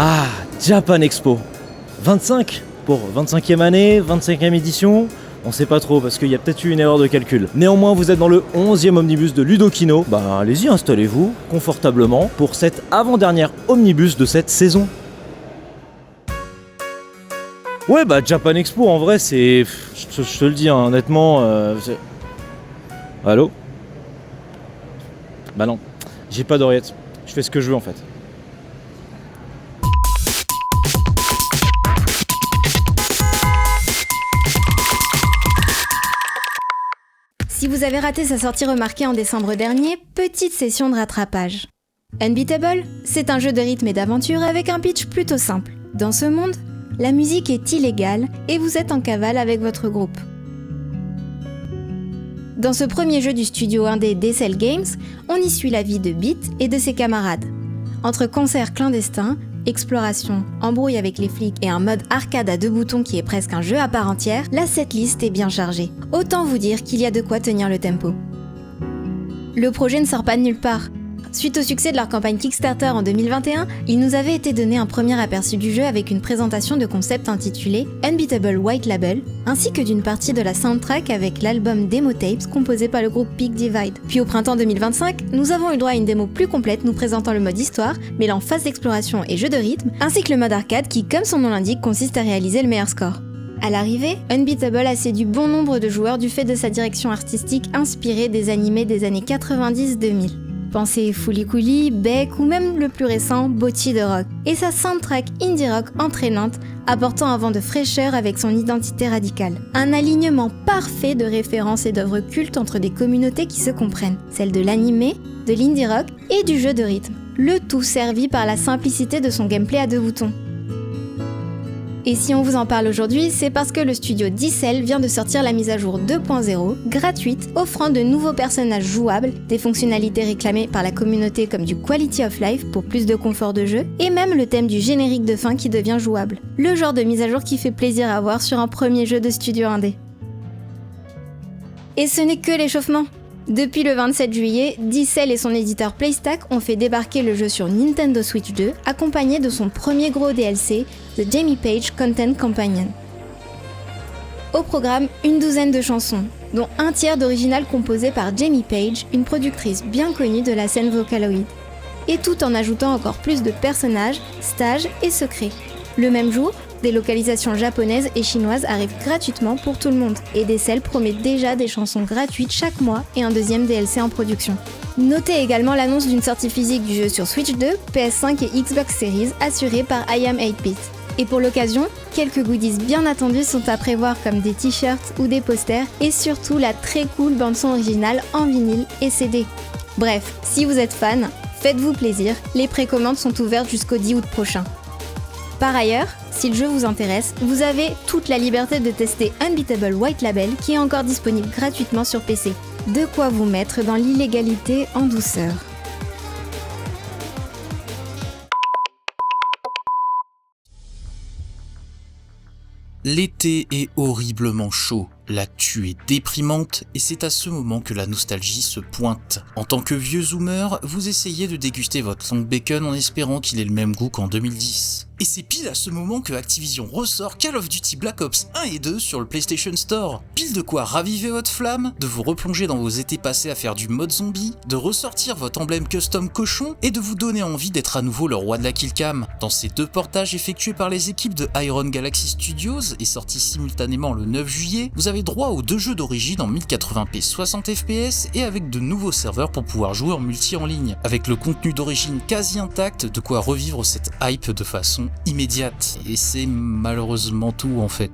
Ah, Japan Expo 25 pour 25e année, 25e édition. On sait pas trop parce qu'il y a peut-être eu une erreur de calcul. Néanmoins, vous êtes dans le 11e omnibus de Ludokino. Bah allez-y, installez-vous confortablement pour cette avant-dernière omnibus de cette saison. Ouais bah Japan Expo en vrai c'est... Je te le dis hein, honnêtement... Allô ? Bah non, j'ai pas d'oreillette. Je fais ce que je veux en fait. Si vous avez raté sa sortie remarquée en décembre dernier, petite session de rattrapage. Unbeatable, c'est un jeu de rythme et d'aventure avec un pitch plutôt simple. Dans ce monde, la musique est illégale et vous êtes en cavale avec votre groupe. Dans ce premier jeu du studio indé Decel Games, on y suit la vie de Beat et de ses camarades. Entre concerts clandestins, exploration, embrouille avec les flics et un mode arcade à 2 boutons qui est presque un jeu à part entière, la setlist est bien chargée. Autant vous dire qu'il y a de quoi tenir le tempo. Le projet ne sort pas de nulle part. Suite au succès de leur campagne Kickstarter en 2021, il nous avait été donné un premier aperçu du jeu avec une présentation de concept intitulée Unbeatable White Label, ainsi que d'une partie de la soundtrack avec l'album Demo Tapes composé par le groupe Peak Divide. Puis au printemps 2025, nous avons eu droit à une démo plus complète nous présentant le mode histoire, mêlant phase d'exploration et jeu de rythme, ainsi que le mode arcade qui, comme son nom l'indique, consiste à réaliser le meilleur score. À l'arrivée, Unbeatable a séduit bon nombre de joueurs du fait de sa direction artistique inspirée des animés des années 90-2000. Pensez Fooly Cooly, Beck ou même le plus récent, Bocchi de Rock. Et sa soundtrack indie rock entraînante, apportant un vent de fraîcheur avec son identité radicale. Un alignement parfait de références et d'œuvres cultes entre des communautés qui se comprennent. Celle de l'animé, de l'indie rock et du jeu de rythme. Le tout servi par la simplicité de son gameplay à 2 boutons. Et si on vous en parle aujourd'hui, c'est parce que le studio Decel vient de sortir la mise à jour 2.0, gratuite, offrant de nouveaux personnages jouables, des fonctionnalités réclamées par la communauté comme du quality of life pour plus de confort de jeu, et même le thème du générique de fin qui devient jouable. Le genre de mise à jour qui fait plaisir à voir sur un premier jeu de studio indé. Et ce n'est que l'échauffement. Depuis le 27 juillet, Decel et son éditeur Playstack ont fait débarquer le jeu sur Nintendo Switch 2, accompagné de son premier gros DLC, The Jamie Page Content Companion. Au programme, une douzaine de chansons, dont un tiers d'original composé par Jamie Page, une productrice bien connue de la scène Vocaloid. Et tout en ajoutant encore plus de personnages, stages et secrets. Le même jour, des localisations japonaises et chinoises arrivent gratuitement pour tout le monde, et Decel promet déjà des chansons gratuites chaque mois et un deuxième DLC en production. Notez également l'annonce d'une sortie physique du jeu sur Switch 2, PS5 et Xbox Series, assurée par I Am 8-Bit. Et pour l'occasion, quelques goodies bien attendus sont à prévoir comme des t-shirts ou des posters, et surtout la très cool bande-son originale en vinyle et CD. Bref, si vous êtes fan, faites-vous plaisir, les précommandes sont ouvertes jusqu'au 10 août prochain. Par ailleurs, si le jeu vous intéresse, vous avez toute la liberté de tester Unbeatable White Label qui est encore disponible gratuitement sur PC. De quoi vous mettre dans l'illégalité en douceur. L'été est horriblement chaud, l'actu est déprimante et c'est à ce moment que la nostalgie se pointe. En tant que vieux zoomer, vous essayez de déguster votre long bacon en espérant qu'il ait le même goût qu'en 2010. Et c'est pile à ce moment que Activision ressort Call of Duty Black Ops 1 et 2 sur le PlayStation Store. Pile de quoi raviver votre flamme, de vous replonger dans vos étés passés à faire du mode zombie, de ressortir votre emblème custom cochon et de vous donner envie d'être à nouveau le roi de la killcam. Dans ces 2 portages effectués par les équipes de Iron Galaxy Studios et sortis simultanément le 9 juillet, vous avez droit aux 2 jeux d'origine en 1080p 60 fps et avec de nouveaux serveurs pour pouvoir jouer en multi en ligne. Avec le contenu d'origine quasi intact, de quoi revivre cette hype de façon immédiate. Et c'est malheureusement tout en fait.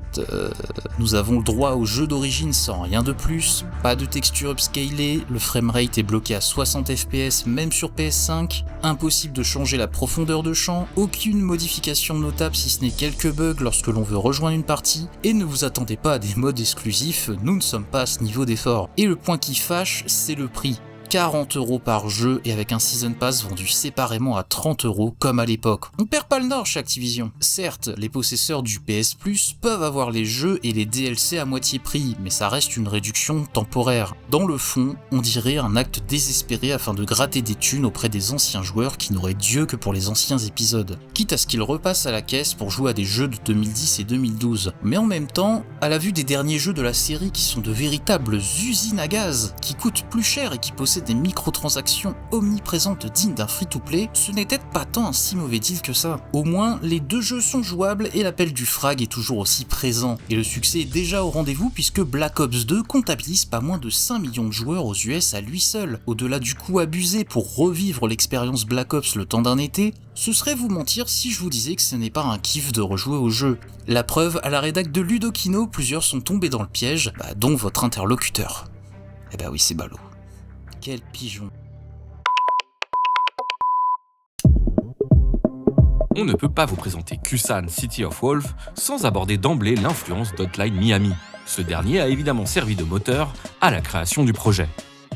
Nous avons le droit au jeu d'origine sans rien de plus, pas de texture upscalée, le framerate est bloqué à 60 fps même sur PS5, impossible de changer la profondeur de champ, aucune modification notable si ce n'est quelques bugs lorsque l'on veut rejoindre une partie, et ne vous attendez pas à des modes exclusifs, nous ne sommes pas à ce niveau d'effort. Et le point qui fâche, c'est le prix. 40€ par jeu et avec un Season Pass vendu séparément à 30€ comme à l'époque. On perd pas le nord chez Activision. Certes, les possesseurs du PS Plus peuvent avoir les jeux et les DLC à moitié prix, mais ça reste une réduction temporaire. Dans le fond, on dirait un acte désespéré afin de gratter des thunes auprès des anciens joueurs qui n'auraient Dieu que pour les anciens épisodes, quitte à ce qu'ils repassent à la caisse pour jouer à des jeux de 2010 et 2012. Mais en même temps, à la vue des derniers jeux de la série qui sont de véritables usines à gaz, qui coûtent plus cher et qui possèdent des microtransactions omniprésentes dignes d'un free-to-play, ce n'est peut-être pas tant un si mauvais deal que ça. Au moins, les deux jeux sont jouables et l'appel du frag est toujours aussi présent. Et le succès est déjà au rendez-vous puisque Black Ops 2 comptabilise pas moins de 5 millions de joueurs aux US à lui seul. Au-delà du coût abusé pour revivre l'expérience Black Ops le temps d'un été, ce serait vous mentir si je vous disais que ce n'est pas un kiff de rejouer au jeu. La preuve, à la rédac de Ludokino, plusieurs sont tombés dans le piège, dont votre interlocuteur. Eh ben oui, c'est ballot. Quel pigeon. On ne peut pas vous présenter Kusan City of Wolves sans aborder d'emblée l'influence d'Hotline Miami. Ce dernier a évidemment servi de moteur à la création du projet.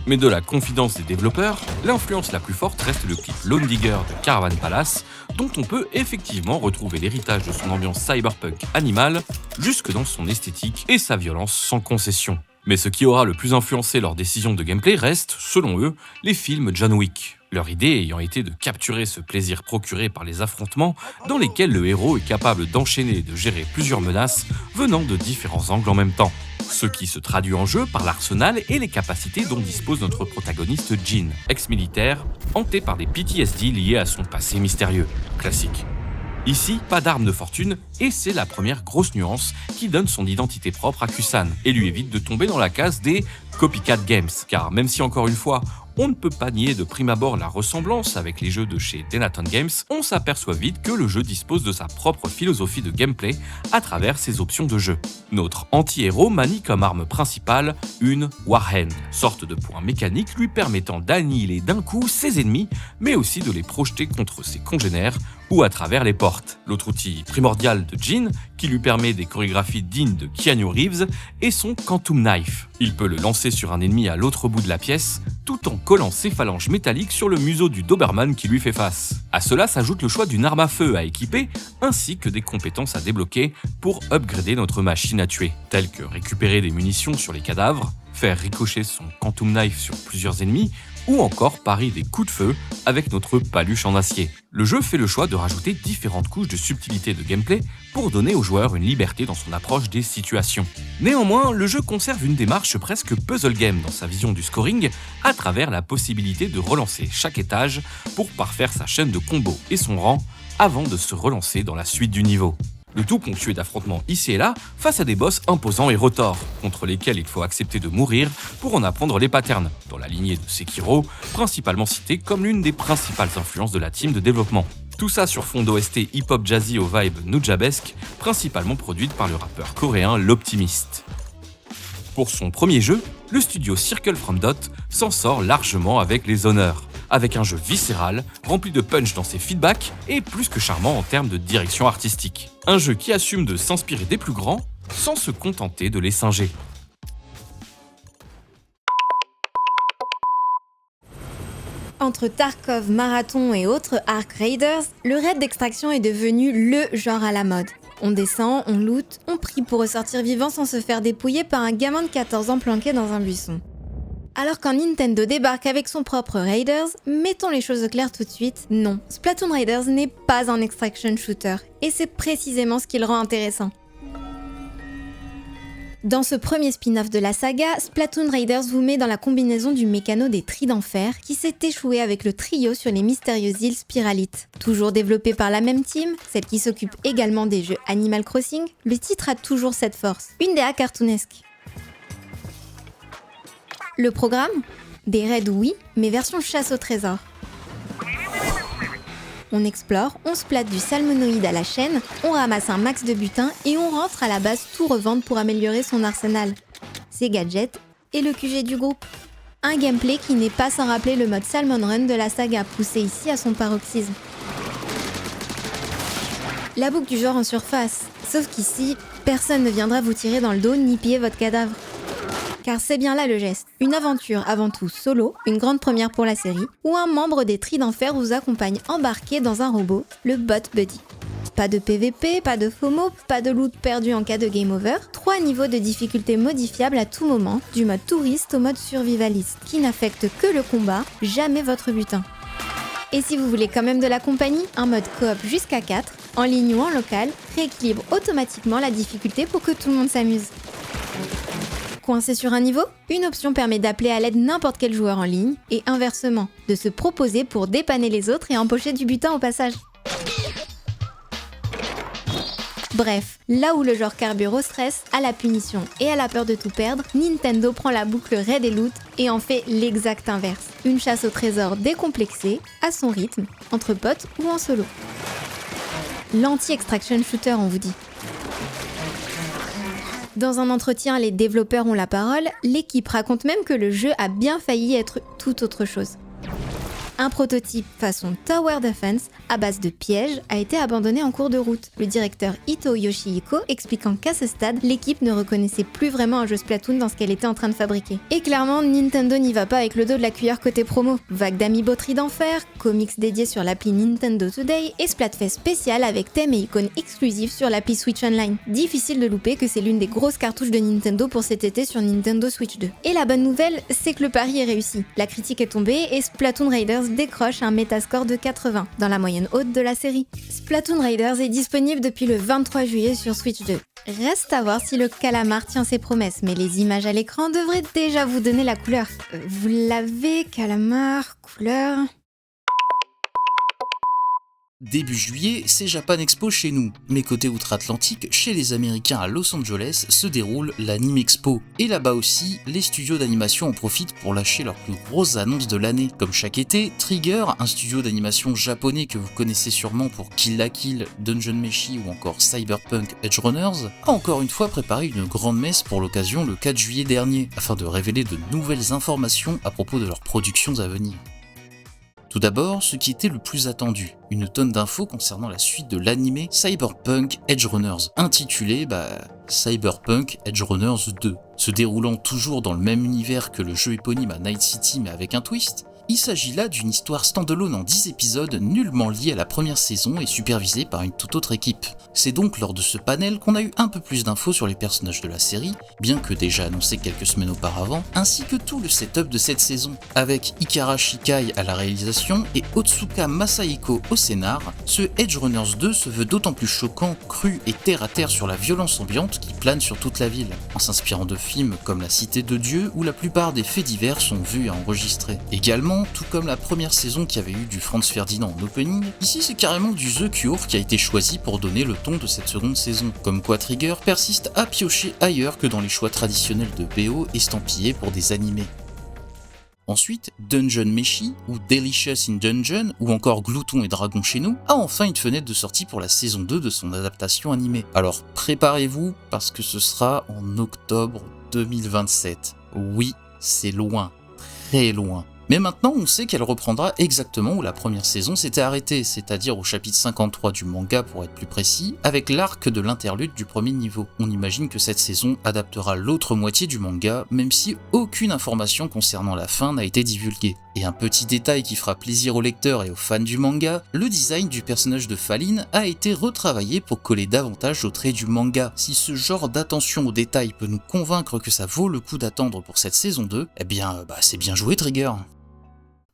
Mais de la confidence des développeurs, l'influence la plus forte reste le clip Lone Digger de Caravan Palace, dont on peut effectivement retrouver l'héritage de son ambiance cyberpunk animale, jusque dans son esthétique et sa violence sans concession. Mais ce qui aura le plus influencé leurs décisions de gameplay reste, selon eux, les films John Wick. Leur idée ayant été de capturer ce plaisir procuré par les affrontements dans lesquels le héros est capable d'enchaîner et de gérer plusieurs menaces venant de différents angles en même temps. Ce qui se traduit en jeu par l'arsenal et les capacités dont dispose notre protagoniste Jin, ex-militaire, hanté par des PTSD liés à son passé mystérieux. Classique. Ici, pas d'arme de fortune, et c'est la première grosse nuance qui donne son identité propre à Kusan, et lui évite de tomber dans la case des copycat games, car même si encore une fois, on ne peut pas nier de prime abord la ressemblance avec les jeux de chez Denathan Games, on s'aperçoit vite que le jeu dispose de sa propre philosophie de gameplay à travers ses options de jeu. Notre anti-héros manie comme arme principale une Warhand, sorte de point mécanique lui permettant d'annihiler d'un coup ses ennemis, mais aussi de les projeter contre ses congénères ou à travers les portes. L'autre outil primordial de Jin, qui lui permet des chorégraphies dignes de Keanu Reeves, est son Quantum Knife. Il peut le lancer sur un ennemi à l'autre bout de la pièce, tout en collant ses phalanges métalliques sur le museau du Doberman qui lui fait face. À cela s'ajoute le choix d'une arme à feu à équiper, ainsi que des compétences à débloquer pour upgrader notre machine à tuer, telles que récupérer des munitions sur les cadavres, faire ricocher son Quantum Knife sur plusieurs ennemis, ou encore parer des coups de feu avec notre paluche en acier. Le jeu fait le choix de rajouter différentes couches de subtilité de gameplay pour donner au joueur une liberté dans son approche des situations. Néanmoins, le jeu conserve une démarche presque puzzle game dans sa vision du scoring, à travers la possibilité de relancer chaque étage pour parfaire sa chaîne de combos et son rang avant de se relancer dans la suite du niveau. Le tout ponctué d'affrontements ici et là face à des boss imposants et retors, contre lesquels il faut accepter de mourir pour en apprendre les patterns, dans la lignée de Sekiro, principalement cité comme l'une des principales influences de la team de développement. Tout ça sur fond d'OST hip-hop jazzy aux vibes nujabesques, principalement produite par le rappeur coréen L'Optimist. Pour son premier jeu, le studio Circle from Dot s'en sort largement avec les honneurs, avec un jeu viscéral, rempli de punch dans ses feedbacks et plus que charmant en termes de direction artistique. Un jeu qui assume de s'inspirer des plus grands sans se contenter de les singer. Entre Tarkov, Marathon et autres Ark Raiders, le raid d'extraction est devenu le genre à la mode. On descend, on loot, on prie pour ressortir vivant sans se faire dépouiller par un gamin de 14 ans planqué dans un buisson. Alors quand Nintendo débarque avec son propre Raiders, mettons les choses au clair tout de suite, non. Splatoon Raiders n'est pas un extraction shooter, et c'est précisément ce qui le rend intéressant. Dans ce premier spin-off de la saga, Splatoon Raiders vous met dans la combinaison du mécano des Tris d'Enfer qui s'est échoué avec le trio sur les mystérieuses îles Spiralite. Toujours développé par la même team, celle qui s'occupe également des jeux Animal Crossing, le titre a toujours cette force, une DA cartoonesque. Le programme ? Des raids oui, mais version chasse au trésor. On explore, on se plate du salmonoïde à la chaîne, on ramasse un max de butin et on rentre à la base tout revendre pour améliorer son arsenal, ses gadgets et le QG du groupe. Un gameplay qui n'est pas sans rappeler le mode Salmon Run de la saga, poussé ici à son paroxysme. La boucle du genre en surface, sauf qu'ici, personne ne viendra vous tirer dans le dos ni piller votre cadavre. Car c'est bien là le geste. Une aventure avant tout solo, une grande première pour la série, où un membre des Tris d'Enfer vous accompagne embarqué dans un robot, le Bot Buddy. Pas de PVP, pas de FOMO, pas de loot perdu en cas de game over, 3 niveaux de difficulté modifiables à tout moment, du mode touriste au mode survivaliste, qui n'affecte que le combat, jamais votre butin. Et si vous voulez quand même de la compagnie, un mode coop jusqu'à 4, en ligne ou en local, rééquilibre automatiquement la difficulté pour que tout le monde s'amuse. Coincé sur un niveau ? Une option permet d'appeler à l'aide n'importe quel joueur en ligne, et inversement, de se proposer pour dépanner les autres et empocher du butin au passage. Bref, là où le genre carbure au stress, à la punition et à la peur de tout perdre, Nintendo prend la boucle raid et loot et en fait l'exact inverse. Une chasse au trésor décomplexée, à son rythme, entre potes ou en solo. L'anti-extraction shooter, on vous dit. Dans un entretien, les développeurs ont la parole, l'équipe raconte même que le jeu a bien failli être tout autre chose. Un prototype façon Tower Defense à base de pièges a été abandonné en cours de route. Le directeur Ito Yoshihiko expliquant qu'à ce stade, l'équipe ne reconnaissait plus vraiment un jeu Splatoon dans ce qu'elle était en train de fabriquer. Et clairement, Nintendo n'y va pas avec le dos de la cuillère côté promo. Vague d'amiibo Tris d'Enfer, comics dédiés sur l'appli Nintendo Today et Splatfest spécial avec thèmes et icônes exclusifs sur l'appli Switch Online. Difficile de louper que c'est l'une des grosses cartouches de Nintendo pour cet été sur Nintendo Switch 2. Et la bonne nouvelle, c'est que le pari est réussi. La critique est tombée et Splatoon Raiders décroche un métascore de 80, dans la moyenne haute de la série. Splatoon Raiders est disponible depuis le 23 juillet sur Switch 2. Reste à voir si le calamar tient ses promesses, mais les images à l'écran devraient déjà vous donner la couleur. Vous l'avez, calamar, couleur... Début juillet, c'est Japan Expo chez nous, mais côté outre-Atlantique, chez les Américains à Los Angeles, se déroule l'Anime Expo. Et là-bas aussi, les studios d'animation en profitent pour lâcher leurs plus grosses annonces de l'année. Comme chaque été, Trigger, un studio d'animation japonais que vous connaissez sûrement pour Kill la Kill, Dungeon Meshi ou encore Cyberpunk Edgerunners, a encore une fois préparé une grande messe pour l'occasion le 4 juillet dernier, afin de révéler de nouvelles informations à propos de leurs productions à venir. Tout d'abord, ce qui était le plus attendu, une tonne d'infos concernant la suite de l'anime Cyberpunk Edgerunners, intitulé Cyberpunk Edgerunners 2. Se déroulant toujours dans le même univers que le jeu éponyme à Night City mais avec un twist, il s'agit là d'une histoire standalone en 10 épisodes nullement liée à la première saison et supervisée par une toute autre équipe. C'est donc lors de ce panel qu'on a eu un peu plus d'infos sur les personnages de la série, bien que déjà annoncé quelques semaines auparavant, ainsi que tout le setup de cette saison. Avec Ikara Shikai à la réalisation et Otsuka Masahiko au scénar, ce Edgerunners 2 se veut d'autant plus choquant, cru et terre à terre sur la violence ambiante qui plane sur toute la ville, en s'inspirant de films comme La Cité de Dieu où la plupart des faits divers sont vus et enregistrés. Également, tout comme la première saison qui avait eu du Franz Ferdinand en opening, ici c'est carrément du The Cure qui a été choisi pour donner le ton de cette seconde saison, comme quoi Trigger persiste à piocher ailleurs que dans les choix traditionnels de BO estampillés pour des animés. Ensuite, Dungeon Meshi, ou Delicious in Dungeon, ou encore Glouton et Dragon chez nous, a enfin une fenêtre de sortie pour la saison 2 de son adaptation animée. Alors préparez-vous, parce que ce sera en octobre 2027. Oui, c'est loin, très loin. Mais maintenant, on sait qu'elle reprendra exactement où la première saison s'était arrêtée, c'est-à-dire au chapitre 53 du manga pour être plus précis, avec l'arc de l'interlude du premier niveau. On imagine que cette saison adaptera l'autre moitié du manga, même si aucune information concernant la fin n'a été divulguée. Et un petit détail qui fera plaisir aux lecteurs et aux fans du manga, le design du personnage de Faline a été retravaillé pour coller davantage aux traits du manga. Si ce genre d'attention aux détails peut nous convaincre que ça vaut le coup d'attendre pour cette saison 2, eh bien, c'est bien joué Trigger.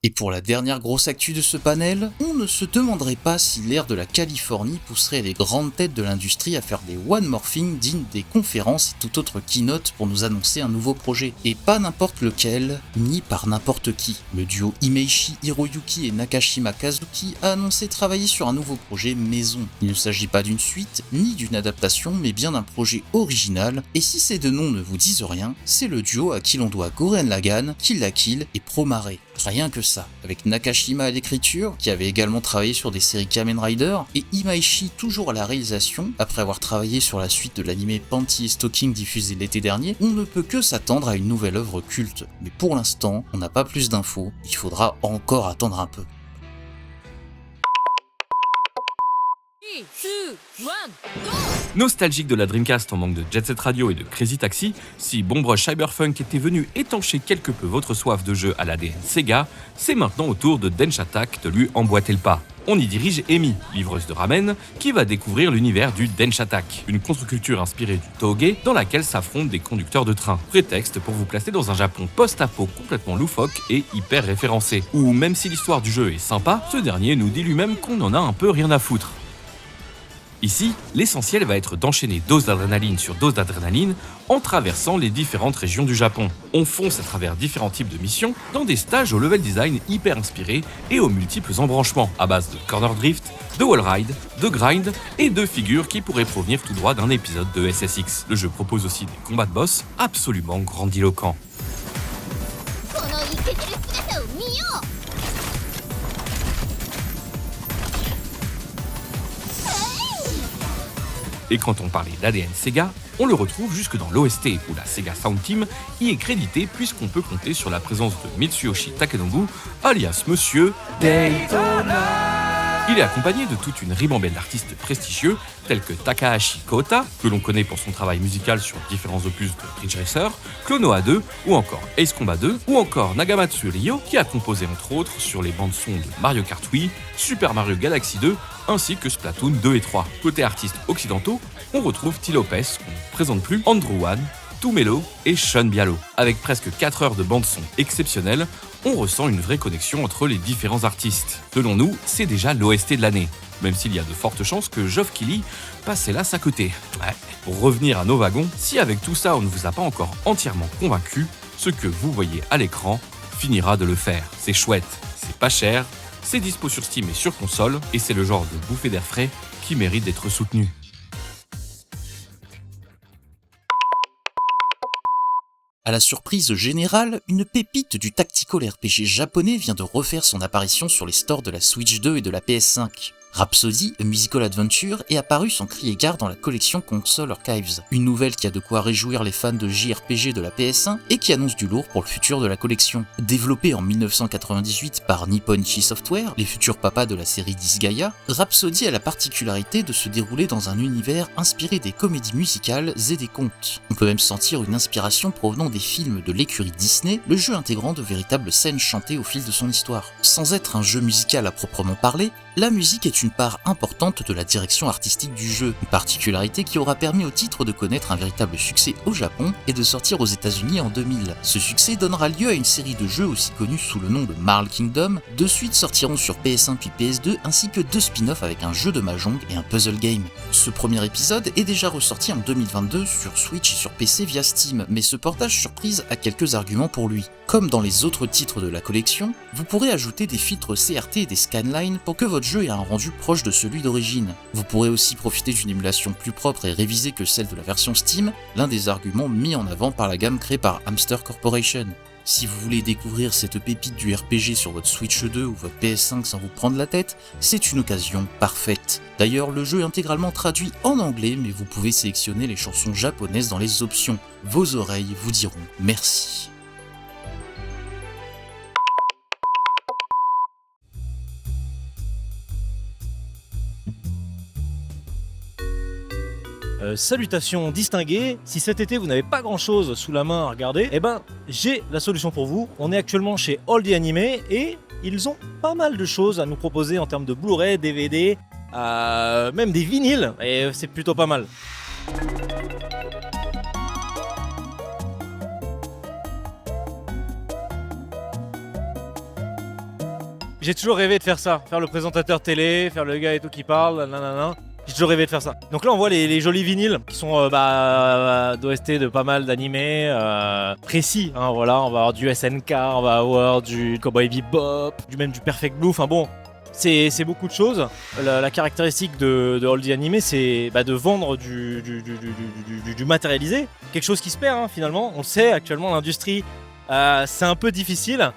Et pour la dernière grosse actu de ce panel, on ne se demanderait pas si l'air de la Californie pousserait les grandes têtes de l'industrie à faire des one-morphing dignes des conférences et toute autre keynote pour nous annoncer un nouveau projet. Et pas n'importe lequel, ni par n'importe qui. Le duo Imeishi Hiroyuki et Nakashima Kazuki a annoncé travailler sur un nouveau projet maison. Il ne s'agit pas d'une suite, ni d'une adaptation, mais bien d'un projet original, et si ces deux noms ne vous disent rien, c'est le duo à qui l'on doit Gurren Lagann, Kill la Kill et Promare. Rien que ça, avec Nakashima à l'écriture, qui avait également travaillé sur des séries Kamen Rider, et Imaishi toujours à la réalisation, après avoir travaillé sur la suite de l'anime Panty et Stocking diffusé l'été dernier, on ne peut que s'attendre à une nouvelle œuvre culte. Mais pour l'instant, on n'a pas plus d'infos, il faudra encore attendre un peu. Nostalgique de la Dreamcast en manque de Jet Set Radio et de Crazy Taxi, si Bomb Rush Cyberpunk était venu étancher quelque peu votre soif de jeu à l'ADN Sega, c'est maintenant au tour de Dench Attack de lui emboîter le pas. On y dirige Amy, livreuse de ramen, qui va découvrir l'univers du Dench Attack, une contre-culture inspirée du Toge dans laquelle s'affrontent des conducteurs de train. Prétexte pour vous placer dans un Japon post-apo complètement loufoque et hyper référencé, où même si l'histoire du jeu est sympa, ce dernier nous dit lui-même qu'on en a un peu rien à foutre. Ici, l'essentiel va être d'enchaîner dose d'adrénaline sur dose d'adrénaline en traversant les différentes régions du Japon. On fonce à travers différents types de missions dans des stages au level design hyper inspirés et aux multiples embranchements à base de corner drift, de wall ride, de grind et de figures qui pourraient provenir tout droit d'un épisode de SSX. Le jeu propose aussi des combats de boss absolument grandiloquents. Et quand on parlait d'ADN Sega, on le retrouve jusque dans l'OST, où la Sega Sound Team y est créditée puisqu'on peut compter sur la présence de Mitsuyoshi Takenobu, alias Monsieur Daytona. Il est accompagné de toute une ribambelle d'artistes prestigieux, tels que Takahashi Kota, que l'on connaît pour son travail musical sur différents opus de Ridge Racer, Clonoa 2, ou encore Ace Combat 2, ou encore Nagamatsu Ryo, qui a composé entre autres sur les bandes-sons de Mario Kart Wii, Super Mario Galaxy 2, ainsi que Splatoon 2 et 3. Côté artistes occidentaux, on retrouve T. Lopez, qu'on ne présente plus, Andrew Wan, Tumelo et Sean Bialo. Avec presque 4 heures de bande-son exceptionnelle, on ressent une vraie connexion entre les différents artistes. Selon nous, c'est déjà l'OST de l'année, même s'il y a de fortes chances que Geoff Keighley passe hélas à côté. Ouais. Pour revenir à nos wagons, si avec tout ça on ne vous a pas encore entièrement convaincu, ce que vous voyez à l'écran finira de le faire. C'est chouette, c'est pas cher, c'est dispo sur Steam et sur console, et c'est le genre de bouffée d'air frais qui mérite d'être soutenu. À la surprise générale, une pépite du tactical RPG japonais vient de refaire son apparition sur les stores de la Switch 2 et de la PS5. Rhapsody, A Musical Adventure, est apparu sans crier gare dans la collection Console Archives, une nouvelle qui a de quoi réjouir les fans de JRPG de la PS1 et qui annonce du lourd pour le futur de la collection. Développée en 1998 par Nippon Ichi Software, les futurs papas de la série Disgaea, Rhapsody a la particularité de se dérouler dans un univers inspiré des comédies musicales et des contes. On peut même sentir une inspiration provenant des films de l'écurie Disney, le jeu intégrant de véritables scènes chantées au fil de son histoire. Sans être un jeu musical à proprement parler, la musique est une part importante de la direction artistique du jeu, une particularité qui aura permis au titre de connaître un véritable succès au Japon et de sortir aux États-Unis en 2000. Ce succès donnera lieu à une série de jeux aussi connus sous le nom de Marl Kingdom, 2 suites sortiront sur PS1 puis PS2 ainsi que 2 spin-offs avec un jeu de mahjong et un puzzle game. Ce premier épisode est déjà ressorti en 2022 sur Switch et sur PC via Steam, mais ce portage surprise a quelques arguments pour lui. Comme dans les autres titres de la collection, vous pourrez ajouter des filtres CRT et des scanlines pour que votre jeu ait un rendu proche de celui d'origine. Vous pourrez aussi profiter d'une émulation plus propre et révisée que celle de la version Steam, l'un des arguments mis en avant par la gamme créée par Hamster Corporation. Si vous voulez découvrir cette pépite du RPG sur votre Switch 2 ou votre PS5 sans vous prendre la tête, c'est une occasion parfaite. D'ailleurs, le jeu est intégralement traduit en anglais, mais vous pouvez sélectionner les chansons japonaises dans les options. Vos oreilles vous diront merci. Salutations distinguées, si cet été vous n'avez pas grand chose sous la main à regarder, eh ben j'ai la solution pour vous. On est actuellement chez Oldie Anime et ils ont pas mal de choses à nous proposer en termes de Blu-ray, DVD, même des vinyles, et c'est plutôt pas mal. J'ai toujours rêvé de faire ça, faire le présentateur télé, faire le gars et tout qui parle, nanana. J'ai toujours rêvé de faire ça. Donc là on voit les jolis vinyles qui sont d'OST de pas mal d'animés précis. Hein, voilà, on va avoir du SNK, on va avoir du Cowboy Bebop, même du Perfect Blue. Enfin bon, c'est beaucoup de choses. La caractéristique de Oldie Anime, c'est de vendre du matérialisé. Quelque chose qui se perd hein, finalement. On le sait actuellement, l'industrie, c'est un peu difficile.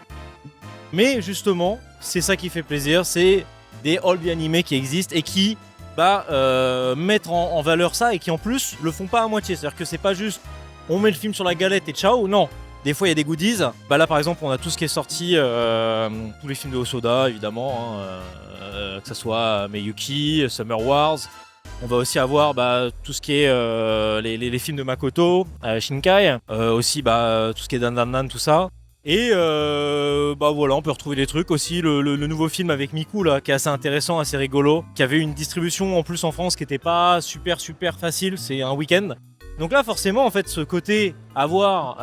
Mais justement, c'est ça qui fait plaisir. C'est des Oldie Anime qui existent et qui mettre en valeur ça et qui en plus le font pas à moitié. C'est-à-dire que c'est pas juste on met le film sur la galette et ciao, non. Des fois, il y a des goodies. Bah là, par exemple, on a tout ce qui est sorti, tous les films de Hosoda, évidemment, que ce soit Miyuki, Summer Wars. On va aussi avoir tout ce qui est les films de Makoto, Shinkai, aussi tout ce qui est Dan Dan Dan, tout ça. Et voilà, on peut retrouver des trucs aussi. Le nouveau film avec Miku, là, qui est assez intéressant, assez rigolo, qui avait une distribution en plus en France qui était pas super facile, c'est un week-end. Donc là, forcément, en fait, ce côté avoir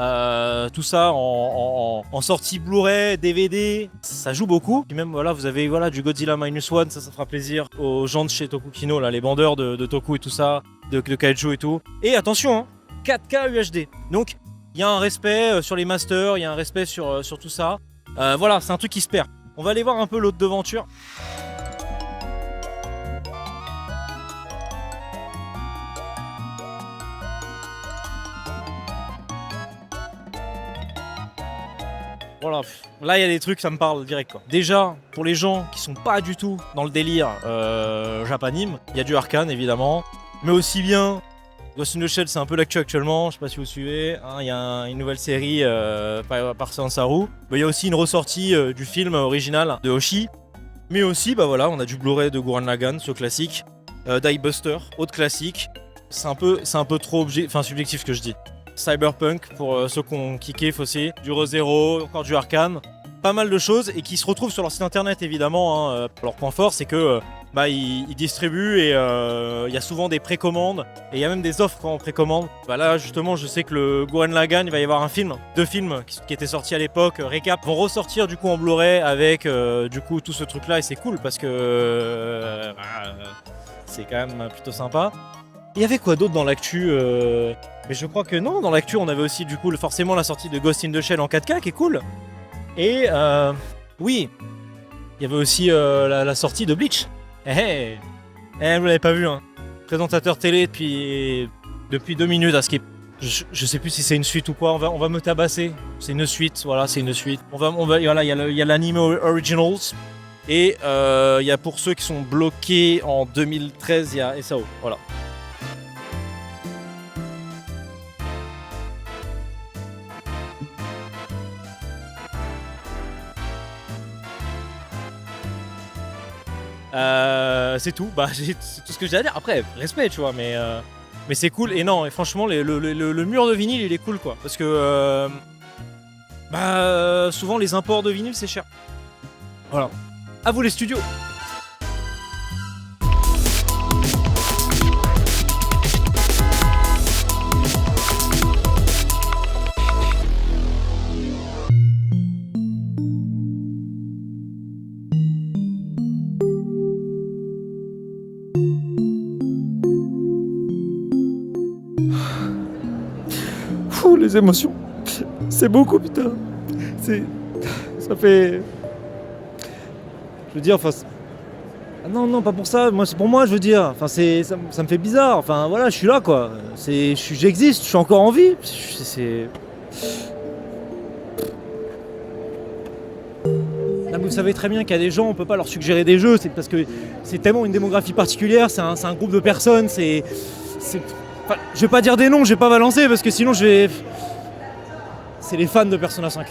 tout ça en sortie Blu-ray, DVD, ça joue beaucoup. Puis même, voilà, vous avez du Godzilla Minus One, ça fera plaisir aux gens de chez Tokukino, là, les vendeurs de Toku et tout ça, de Kaiju et tout. Et attention, hein, 4K UHD. Donc, il y a un respect sur les masters, il y a un respect sur tout ça. Voilà, c'est un truc qui se perd. On va aller voir un peu l'autre devanture. Voilà, là il y a des trucs, ça me parle direct quoi. Déjà, pour les gens qui sont pas du tout dans le délire japanime, il y a du Arcane évidemment, mais aussi bien Ghost in the Shell, c'est un peu l'actu actuellement, je sais pas si vous suivez, hein, il y a une nouvelle série par Sansaru, mais il y a aussi une ressortie du film original de Hoshi, mais aussi on a du Blu-ray de Gurren Lagann, ce classique, Die Buster, autre classique, c'est un peu trop subjectif ce que je dis. Cyberpunk pour ceux qui kiffent aussi, du ReZero, encore du Arcane, pas mal de choses et qui se retrouvent sur leur site internet évidemment. Hein. Leur point fort c'est que ils distribuent et il y a souvent des précommandes et il y a même des offres quand on précommande. Là justement je sais que le Gurren Lagann, il va y avoir deux films qui étaient sortis à l'époque, récap, vont ressortir du coup en Blu-ray avec du coup tout ce truc là et c'est cool parce que c'est quand même plutôt sympa. Il y avait quoi d'autre dans l'actu Mais je crois que non, dans l'actu on avait aussi du coup forcément la sortie de Ghost in the Shell en 4K qui est cool. Et oui, il y avait aussi la sortie de Bleach. Vous l'avez pas vu hein. Présentateur télé depuis 2 minutes à ce qui est... Je sais plus si c'est une suite ou quoi, on va me tabasser. C'est une suite, voilà, c'est une suite. Voilà, il y a l'anime Originals. Et il y a pour ceux qui sont bloqués en 2013, il y a SAO, voilà. C'est tout, c'est tout ce que j'ai à dire. Après, respect, tu vois, mais c'est cool. Et non, et franchement, le mur de vinyle, il est cool, quoi. Parce que souvent, les imports de vinyle, c'est cher. Voilà. À vous les studios. Les émotions, c'est beaucoup putain. Ça fait... Je veux dire, non, pas pour ça. Moi, c'est pour moi, je veux dire. Ça me fait bizarre. Enfin, voilà, je suis là, quoi. J'existe, je suis encore en vie. Là, vous savez très bien qu'il y a des gens, on peut pas leur suggérer des jeux. C'est parce que c'est tellement une démographie particulière. C'est un groupe de personnes. Je vais pas dire des noms, je vais pas balancer parce que sinon c'est les fans de Persona 5.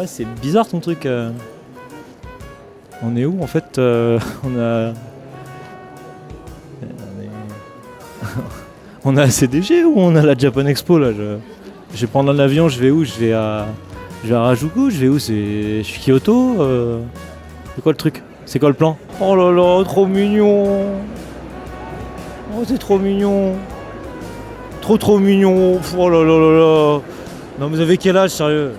C'est bizarre ton truc. On est où en fait on a la CDG ou on a la Japan Expo là je vais prendre un avion, je vais où? Je vais à Harajuku, je vais où? Je suis Kyoto. C'est quoi le truc? C'est quoi le plan? Oh là là, trop mignon. Oh c'est trop mignon. Trop mignon. Oh là là là là. Non vous avez quel âge sérieux?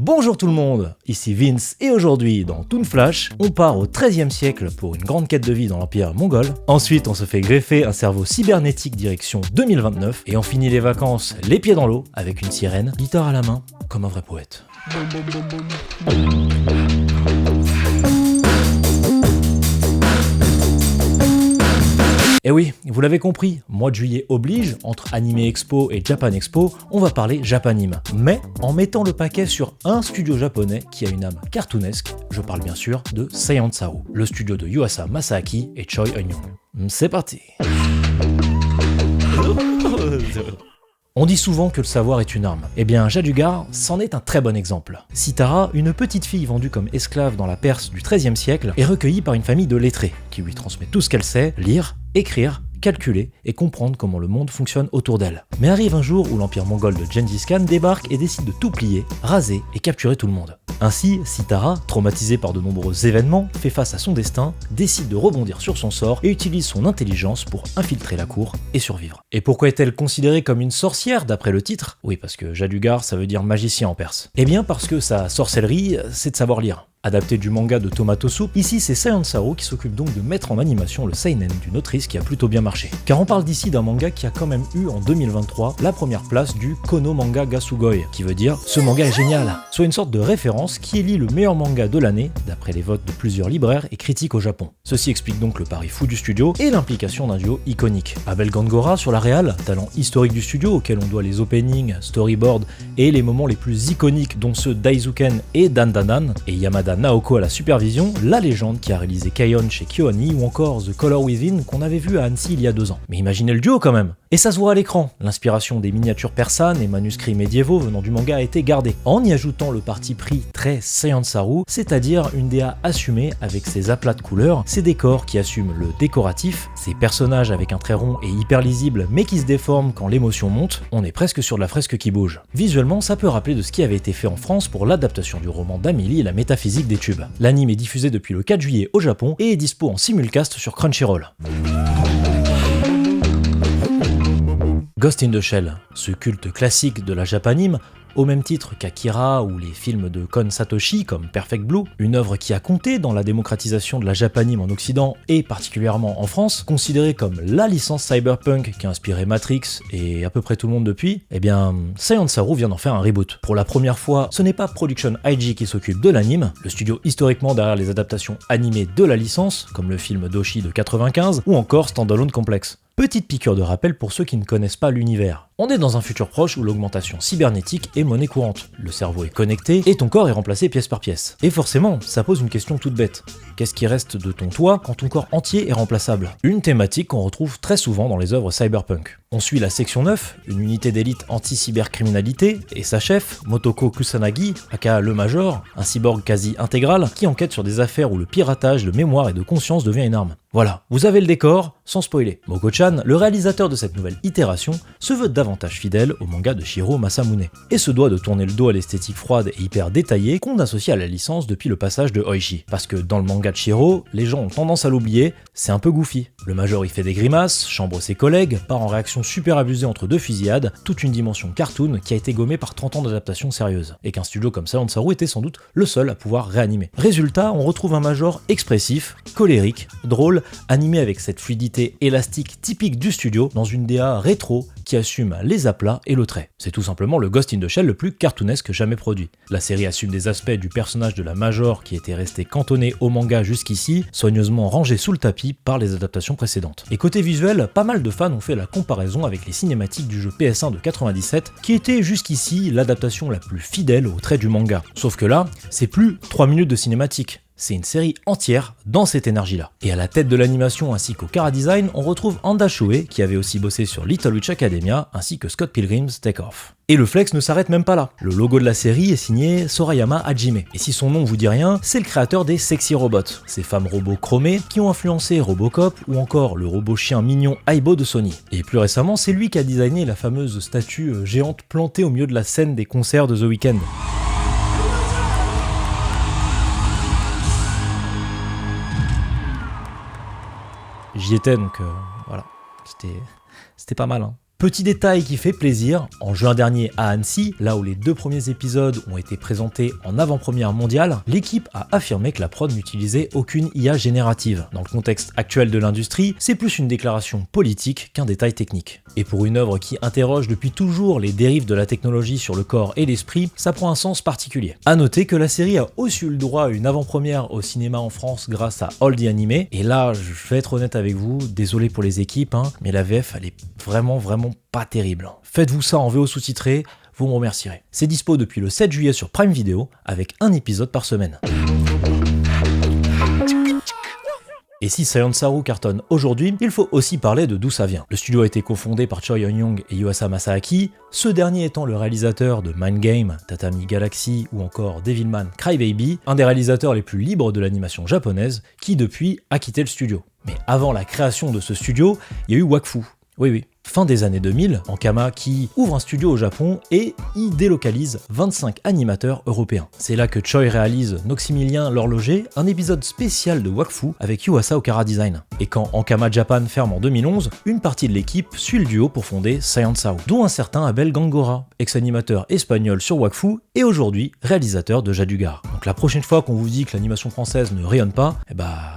Bonjour tout le monde, ici Vince et aujourd'hui dans Toon Flash, on part au XIIIe siècle pour une grande quête de vie dans l'Empire mongol. Ensuite on se fait greffer un cerveau cybernétique direction 2029 et on finit les vacances les pieds dans l'eau avec une sirène, guitare à la main, comme un vrai poète. Et oui, vous l'avez compris, mois de juillet oblige, entre Anime Expo et Japan Expo, on va parler Japanime. Mais en mettant le paquet sur un studio japonais qui a une âme cartoonesque, je parle bien sûr de Seion Saru, le studio de Yuasa Masaaki et Choi Eun-young. C'est parti. On dit souvent que le savoir est une arme. Eh bien, Jadugar, c'en est un très bon exemple. Sitara, une petite fille vendue comme esclave dans la Perse du XIIIe siècle, est recueillie par une famille de lettrés, qui lui transmet tout ce qu'elle sait, lire, écrire, calculer et comprendre comment le monde fonctionne autour d'elle. Mais arrive un jour où l'empire mongol de Gengis Khan débarque et décide de tout plier, raser et capturer tout le monde. Ainsi, Sitara, traumatisée par de nombreux événements, fait face à son destin, décide de rebondir sur son sort et utilise son intelligence pour infiltrer la cour et survivre. Et pourquoi est-elle considérée comme une sorcière d'après le titre? Oui, parce que Jadugar, ça veut dire magicien en perse. Eh bien parce que sa sorcellerie, c'est de savoir lire. Adapté du manga de Tomato Soup, ici c'est Seion Saru qui s'occupe donc de mettre en animation le seinen d'une autrice qui a plutôt bien marché. Car on parle d'ici d'un manga qui a quand même eu en 2023 la première place du Kono Manga ga Sugoi, qui veut dire « ce manga est génial », soit une sorte de référence qui élit le meilleur manga de l'année, d'après les votes de plusieurs libraires et critiques au Japon. Ceci explique donc le pari fou du studio et l'implication d'un duo iconique. Abel Gangora sur la réal, talent historique du studio auquel on doit les openings, storyboards et les moments les plus iconiques dont ceux d'Aizuken et d'Andanan, et Yamada Naoko à la supervision, la légende qui a réalisé Keion chez KyoAni ou encore The Color Within qu'on avait vu à Annecy il y a 2 ans. Mais imaginez le duo quand même. Et ça se voit à l'écran, l'inspiration des miniatures persanes et manuscrits médiévaux venant du manga a été gardée, en y ajoutant le parti pris très Seion Saru, c'est-à-dire une DA assumée avec ses aplats de couleurs, ses décors qui assument le décoratif, ses personnages avec un trait rond et hyper lisible mais qui se déforment quand l'émotion monte, on est presque sur de la fresque qui bouge. Visuellement, ça peut rappeler de ce qui avait été fait en France pour l'adaptation du roman d'Amélie et la métaphysique des tubes. L'anime est diffusé depuis le 4 juillet au Japon et est dispo en simulcast sur Crunchyroll. Ghost in the Shell, ce culte classique de la Japanime, au même titre qu'Akira ou les films de Kon Satoshi comme Perfect Blue, une œuvre qui a compté dans la démocratisation de la Japanime en Occident et particulièrement en France, considérée comme la licence cyberpunk qui a inspiré Matrix et à peu près tout le monde depuis, eh bien, Seion Saru vient d'en faire un reboot. Pour la première fois, ce n'est pas Production IG qui s'occupe de l'anime, le studio historiquement derrière les adaptations animées de la licence, comme le film Doshi de 95, ou encore Standalone Complex. Petite piqûre de rappel pour ceux qui ne connaissent pas l'univers. On est dans un futur proche où l'augmentation cybernétique est monnaie courante. Le cerveau est connecté et ton corps est remplacé pièce par pièce. Et forcément, ça pose une question toute bête. Qu'est-ce qui reste de ton toi quand ton corps entier est remplaçable? Une thématique qu'on retrouve très souvent dans les œuvres cyberpunk. On suit la section 9, une unité d'élite anti-cybercriminalité, et sa chef, Motoko Kusanagi, aka le Major, un cyborg quasi intégral, qui enquête sur des affaires où le piratage de mémoire et de conscience devient une arme. Voilà, vous avez le décor, sans spoiler. Moko-chan, le réalisateur de cette nouvelle itération, se veut davantage fidèle au manga de Shiro Masamune, et se doit de tourner le dos à l'esthétique froide et hyper détaillée qu'on associe à la licence depuis le passage de Oishi. Parce que dans le manga de Shiro, les gens ont tendance à l'oublier, c'est un peu goofy. Le Major y fait des grimaces, chambre ses collègues, part en réaction action super abusée entre deux fusillades, toute une dimension cartoon qui a été gommée par 30 ans d'adaptation sérieuse, et qu'un studio comme Silent Saru était sans doute le seul à pouvoir réanimer. Résultat, on retrouve un Major expressif, colérique, drôle, animé avec cette fluidité élastique typique du studio dans une DA rétro qui assume les aplats et le trait. C'est tout simplement le Ghost in the Shell le plus cartoonesque jamais produit. La série assume des aspects du personnage de la Major qui était resté cantonné au manga jusqu'ici, soigneusement rangé sous le tapis par les adaptations précédentes. Et côté visuel, pas mal de fans ont fait la comparaison avec les cinématiques du jeu PS1 de 97, qui était jusqu'ici l'adaptation la plus fidèle au trait du manga. Sauf que là, c'est plus 3 minutes de cinématique. C'est une série entière dans cette énergie-là. Et à la tête de l'animation ainsi qu'au chara-design, on retrouve Anda Shoei, qui avait aussi bossé sur Little Witch Academia, ainsi que Scott Pilgrim's Take Off. Et le flex ne s'arrête même pas là. Le logo de la série est signé Sorayama Hajime. Et si son nom vous dit rien, c'est le créateur des Sexy Robots, ces femmes robots chromées qui ont influencé Robocop ou encore le robot chien mignon Aibo de Sony. Et plus récemment, c'est lui qui a designé la fameuse statue géante plantée au milieu de la scène des concerts de The Weeknd. J'y étais donc voilà, c'était pas mal. Petit détail qui fait plaisir, en juin dernier à Annecy, là où les 2 premiers épisodes ont été présentés en avant-première mondiale, l'équipe a affirmé que la prod n'utilisait aucune IA générative. Dans le contexte actuel de l'industrie, c'est plus une déclaration politique qu'un détail technique. Et pour une œuvre qui interroge depuis toujours les dérives de la technologie sur le corps et l'esprit, ça prend un sens particulier. A noter que la série a aussi eu le droit à une avant-première au cinéma en France grâce à Oldie Animé, et là, je vais être honnête avec vous, désolé pour les équipes, mais la VF elle est vraiment pas terrible. Faites-vous ça en VO sous-titré, vous me remercierez. C'est dispo depuis le 7 juillet sur Prime Video, avec un épisode par semaine. Et si Silent Saru cartonne aujourd'hui, il faut aussi parler de d'où ça vient. Le studio a été cofondé par Choi Yeon-young et Yuasa Masaaki, ce dernier étant le réalisateur de Mind Game, Tatami Galaxy ou encore Devilman Crybaby, un des réalisateurs les plus libres de l'animation japonaise, qui depuis a quitté le studio. Mais avant la création de ce studio, il y a eu Wakfu. Oui. Fin des années 2000, Ankama qui ouvre un studio au Japon et y délocalise 25 animateurs européens. C'est là que Choi réalise Noximilien l'horloger, un épisode spécial de Wakfu avec Yuasa au chara-design. Et quand Ankama Japan ferme en 2011, une partie de l'équipe suit le duo pour fonder Silent Saru, dont un certain Abel Gangora, ex-animateur espagnol sur Wakfu et aujourd'hui réalisateur de Jadugar. Donc la prochaine fois qu'on vous dit que l'animation française ne rayonne pas,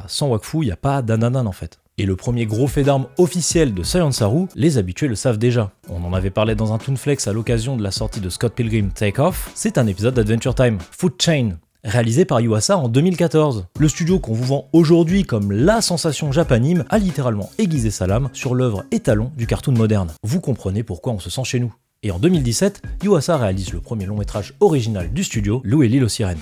sans Wakfu, il n'y a pas d'ananan en fait. Et le premier gros fait d'armes officiel de Silent Saru, les habitués le savent déjà. On en avait parlé dans un Toonflex à l'occasion de la sortie de Scott Pilgrim Take Off, c'est un épisode d'Adventure Time, Food Chain, réalisé par Yuasa en 2014. Le studio qu'on vous vend aujourd'hui comme la sensation japanime a littéralement aiguisé sa lame sur l'œuvre étalon du cartoon moderne. Vous comprenez pourquoi on se sent chez nous. Et en 2017, Yuasa réalise le premier long métrage original du studio, Lou et l'île aux sirènes.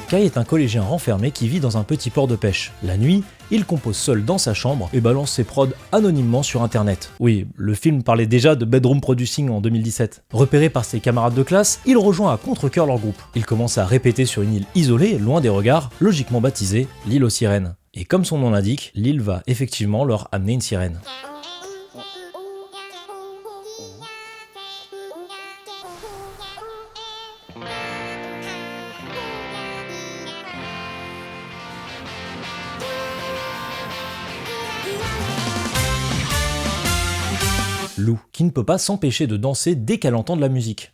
Kai est un collégien renfermé qui vit dans un petit port de pêche. La nuit, il compose seul dans sa chambre et balance ses prods anonymement sur internet. Oui, le film parlait déjà de Bedroom Producing en 2017. Repéré par ses camarades de classe, il rejoint à contre-cœur leur groupe. Il commence à répéter sur une île isolée, loin des regards, logiquement baptisée l'île aux sirènes. Et comme son nom l'indique, l'île va effectivement leur amener une sirène. Lou, qui ne peut pas s'empêcher de danser dès qu'elle entend de la musique.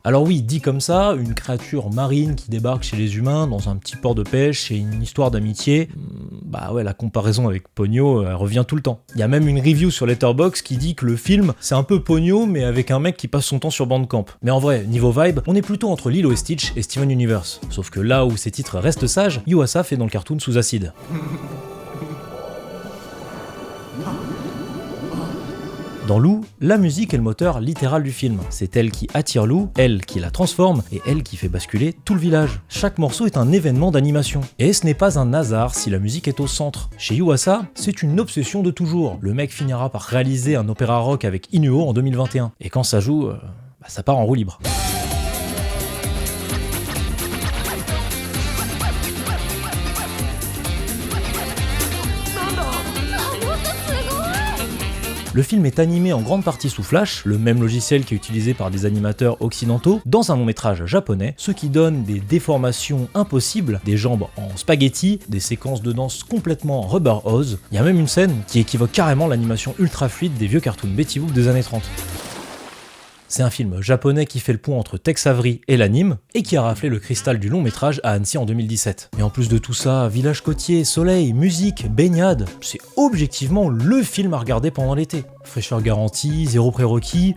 Alors oui, dit comme ça, une créature marine qui débarque chez les humains dans un petit port de pêche et une histoire d'amitié, la comparaison avec Ponyo, elle revient tout le temps. Il y a même une review sur Letterboxd qui dit que le film, c'est un peu Ponyo, mais avec un mec qui passe son temps sur Bandcamp. Mais en vrai, niveau vibe, on est plutôt entre Lilo et Stitch et Steven Universe. Sauf que là où ces titres restent sages, Yuasa fait dans le cartoon sous acide. Dans Lou, la musique est le moteur littéral du film. C'est elle qui attire Lou, elle qui la transforme et elle qui fait basculer tout le village. Chaque morceau est un événement d'animation. Et ce n'est pas un hasard si la musique est au centre. Chez Yuasa, c'est une obsession de toujours. Le mec finira par réaliser un opéra rock avec Inuo en 2021. Et quand ça joue, ça part en roue libre. Le film est animé en grande partie sous Flash, le même logiciel qui est utilisé par des animateurs occidentaux, dans un long-métrage japonais, ce qui donne des déformations impossibles, des jambes en spaghetti, des séquences de danse complètement rubber hose. Il y a même une scène qui équivoque carrément l'animation ultra fluide des vieux cartoons Betty Boop des années 30. C'est un film japonais qui fait le pont entre Tex Avery et l'anime, et qui a raflé le cristal du long métrage à Annecy en 2017. Et en plus de tout ça, village côtier, soleil, musique, baignade, c'est objectivement le film à regarder pendant l'été. Fraîcheur garantie, zéro prérequis,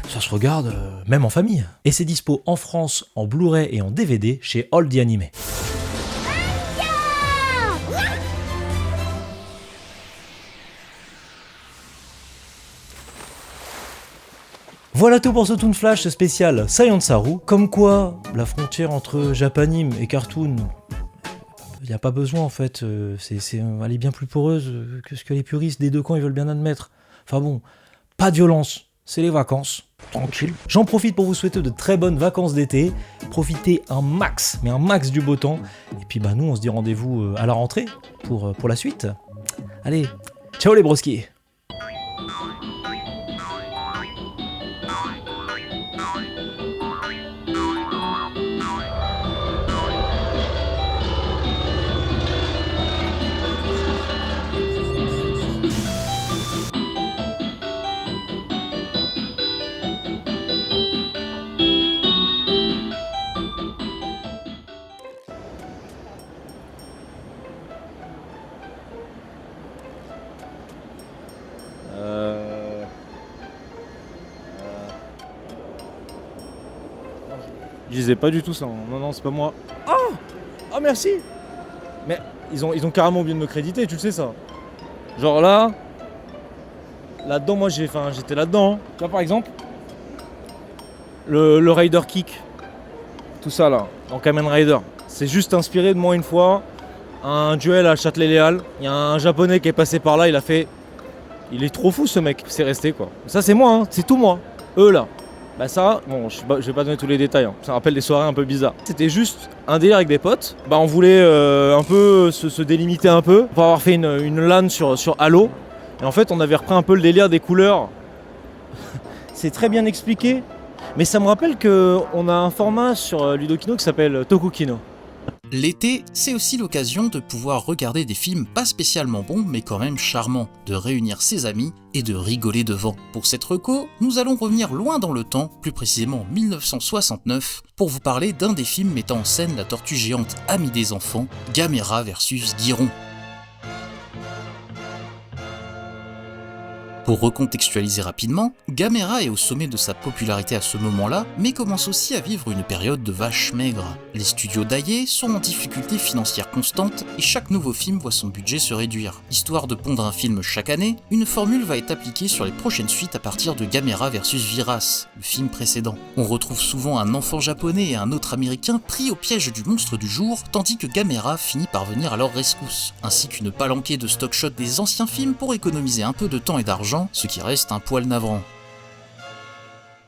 ça se regarde même en famille. Et c'est dispo en France, en Blu-ray et en DVD chez All the Anime. Voilà tout pour ce Toon Flash spécial Saiyan Saru. Comme quoi, la frontière entre Japanime et cartoon, il n'y a pas besoin en fait. Elle est bien plus poreuse que ce que les puristes des deux camps ils veulent bien admettre. Enfin bon, pas de violence, c'est les vacances. Tranquille. J'en profite pour vous souhaiter de très bonnes vacances d'été. Profitez un max du beau temps. Et puis nous on se dit rendez-vous à la rentrée pour la suite. Allez, ciao les broskis. Je disais pas du tout ça, non c'est pas moi. Oh merci. Mais ils ont carrément oublié de me créditer, tu le sais ça. Genre là-dedans moi j'étais là-dedans. Tu vois par exemple le Rider Kick, tout ça là, dans Kamen Rider. C'est juste inspiré de moi une fois, un duel à Châtelet-Léal. Il y a un japonais qui est passé par là, il est trop fou ce mec, c'est resté quoi. Ça c'est moi, c'est tout moi. Eux là. Ça, bon, je vais pas donner tous les détails, ça rappelle des soirées un peu bizarres. C'était juste un délire avec des potes. On voulait un peu se délimiter un peu pour avoir fait une LAN sur Halo. Et en fait, on avait repris un peu le délire des couleurs. C'est très bien expliqué, mais ça me rappelle qu'on a un format sur Ludokino qui s'appelle Tokukino. L'été, c'est aussi l'occasion de pouvoir regarder des films pas spécialement bons mais quand même charmants, de réunir ses amis et de rigoler devant. Pour cette reco, nous allons revenir loin dans le temps, plus précisément en 1969, pour vous parler d'un des films mettant en scène la tortue géante amie des enfants, Gamera vs Guiron. Pour recontextualiser rapidement, Gamera est au sommet de sa popularité à ce moment-là, mais commence aussi à vivre une période de vache maigre. Les studios Daiei sont en difficulté financière constante et chaque nouveau film voit son budget se réduire. Histoire de pondre un film chaque année, une formule va être appliquée sur les prochaines suites à partir de Gamera vs Viras, le film précédent. On retrouve souvent un enfant japonais et un autre américain pris au piège du monstre du jour, tandis que Gamera finit par venir à leur rescousse, ainsi qu'une palanquée de stock shots des anciens films pour économiser un peu de temps et d'argent, ce qui reste un poil navrant.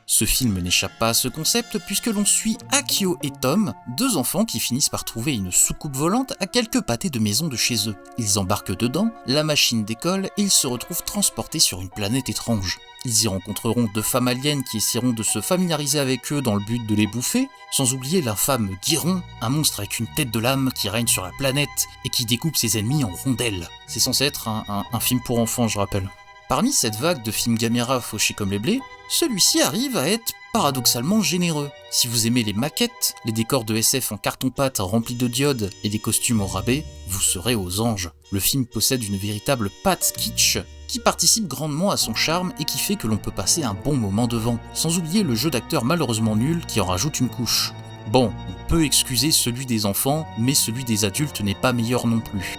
Ce film n'échappe pas à ce concept puisque l'on suit Akio et Tom, deux enfants qui finissent par trouver une soucoupe volante à quelques pâtés de maison de chez eux. Ils embarquent dedans, la machine décolle et ils se retrouvent transportés sur une planète étrange. Ils y rencontreront deux femmes aliens qui essaieront de se familiariser avec eux dans le but de les bouffer, sans oublier l'infâme Guiron, un monstre avec une tête de lame qui règne sur la planète et qui découpe ses ennemis en rondelles. C'est censé être un film pour enfants, je rappelle. Parmi cette vague de films Gamera fauchés comme les blés, celui-ci arrive à être paradoxalement généreux. Si vous aimez les maquettes, les décors de SF en carton-pâte remplis de diodes et des costumes au rabais, vous serez aux anges. Le film possède une véritable patte kitsch qui participe grandement à son charme et qui fait que l'on peut passer un bon moment devant, sans oublier le jeu d'acteur malheureusement nul qui en rajoute une couche. Bon, on peut excuser celui des enfants, mais celui des adultes n'est pas meilleur non plus.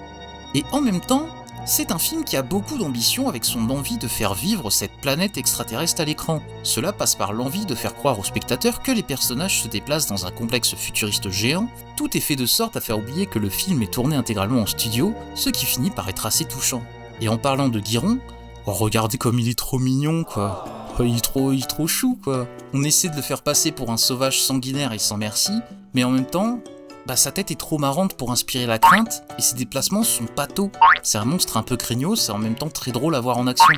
Et en même temps, c'est un film qui a beaucoup d'ambition avec son envie de faire vivre cette planète extraterrestre à l'écran. Cela passe par l'envie de faire croire aux spectateurs que les personnages se déplacent dans un complexe futuriste géant, tout est fait de sorte à faire oublier que le film est tourné intégralement en studio, ce qui finit par être assez touchant. Et en parlant de Guiron, regardez comme il est trop mignon quoi. Il est trop chou quoi. On essaie de le faire passer pour un sauvage sanguinaire et sans merci, mais en même temps, sa tête est trop marrante pour inspirer la crainte, et ses déplacements sont pâteaux. C'est un monstre un peu craignos, et en même temps très drôle à voir en action.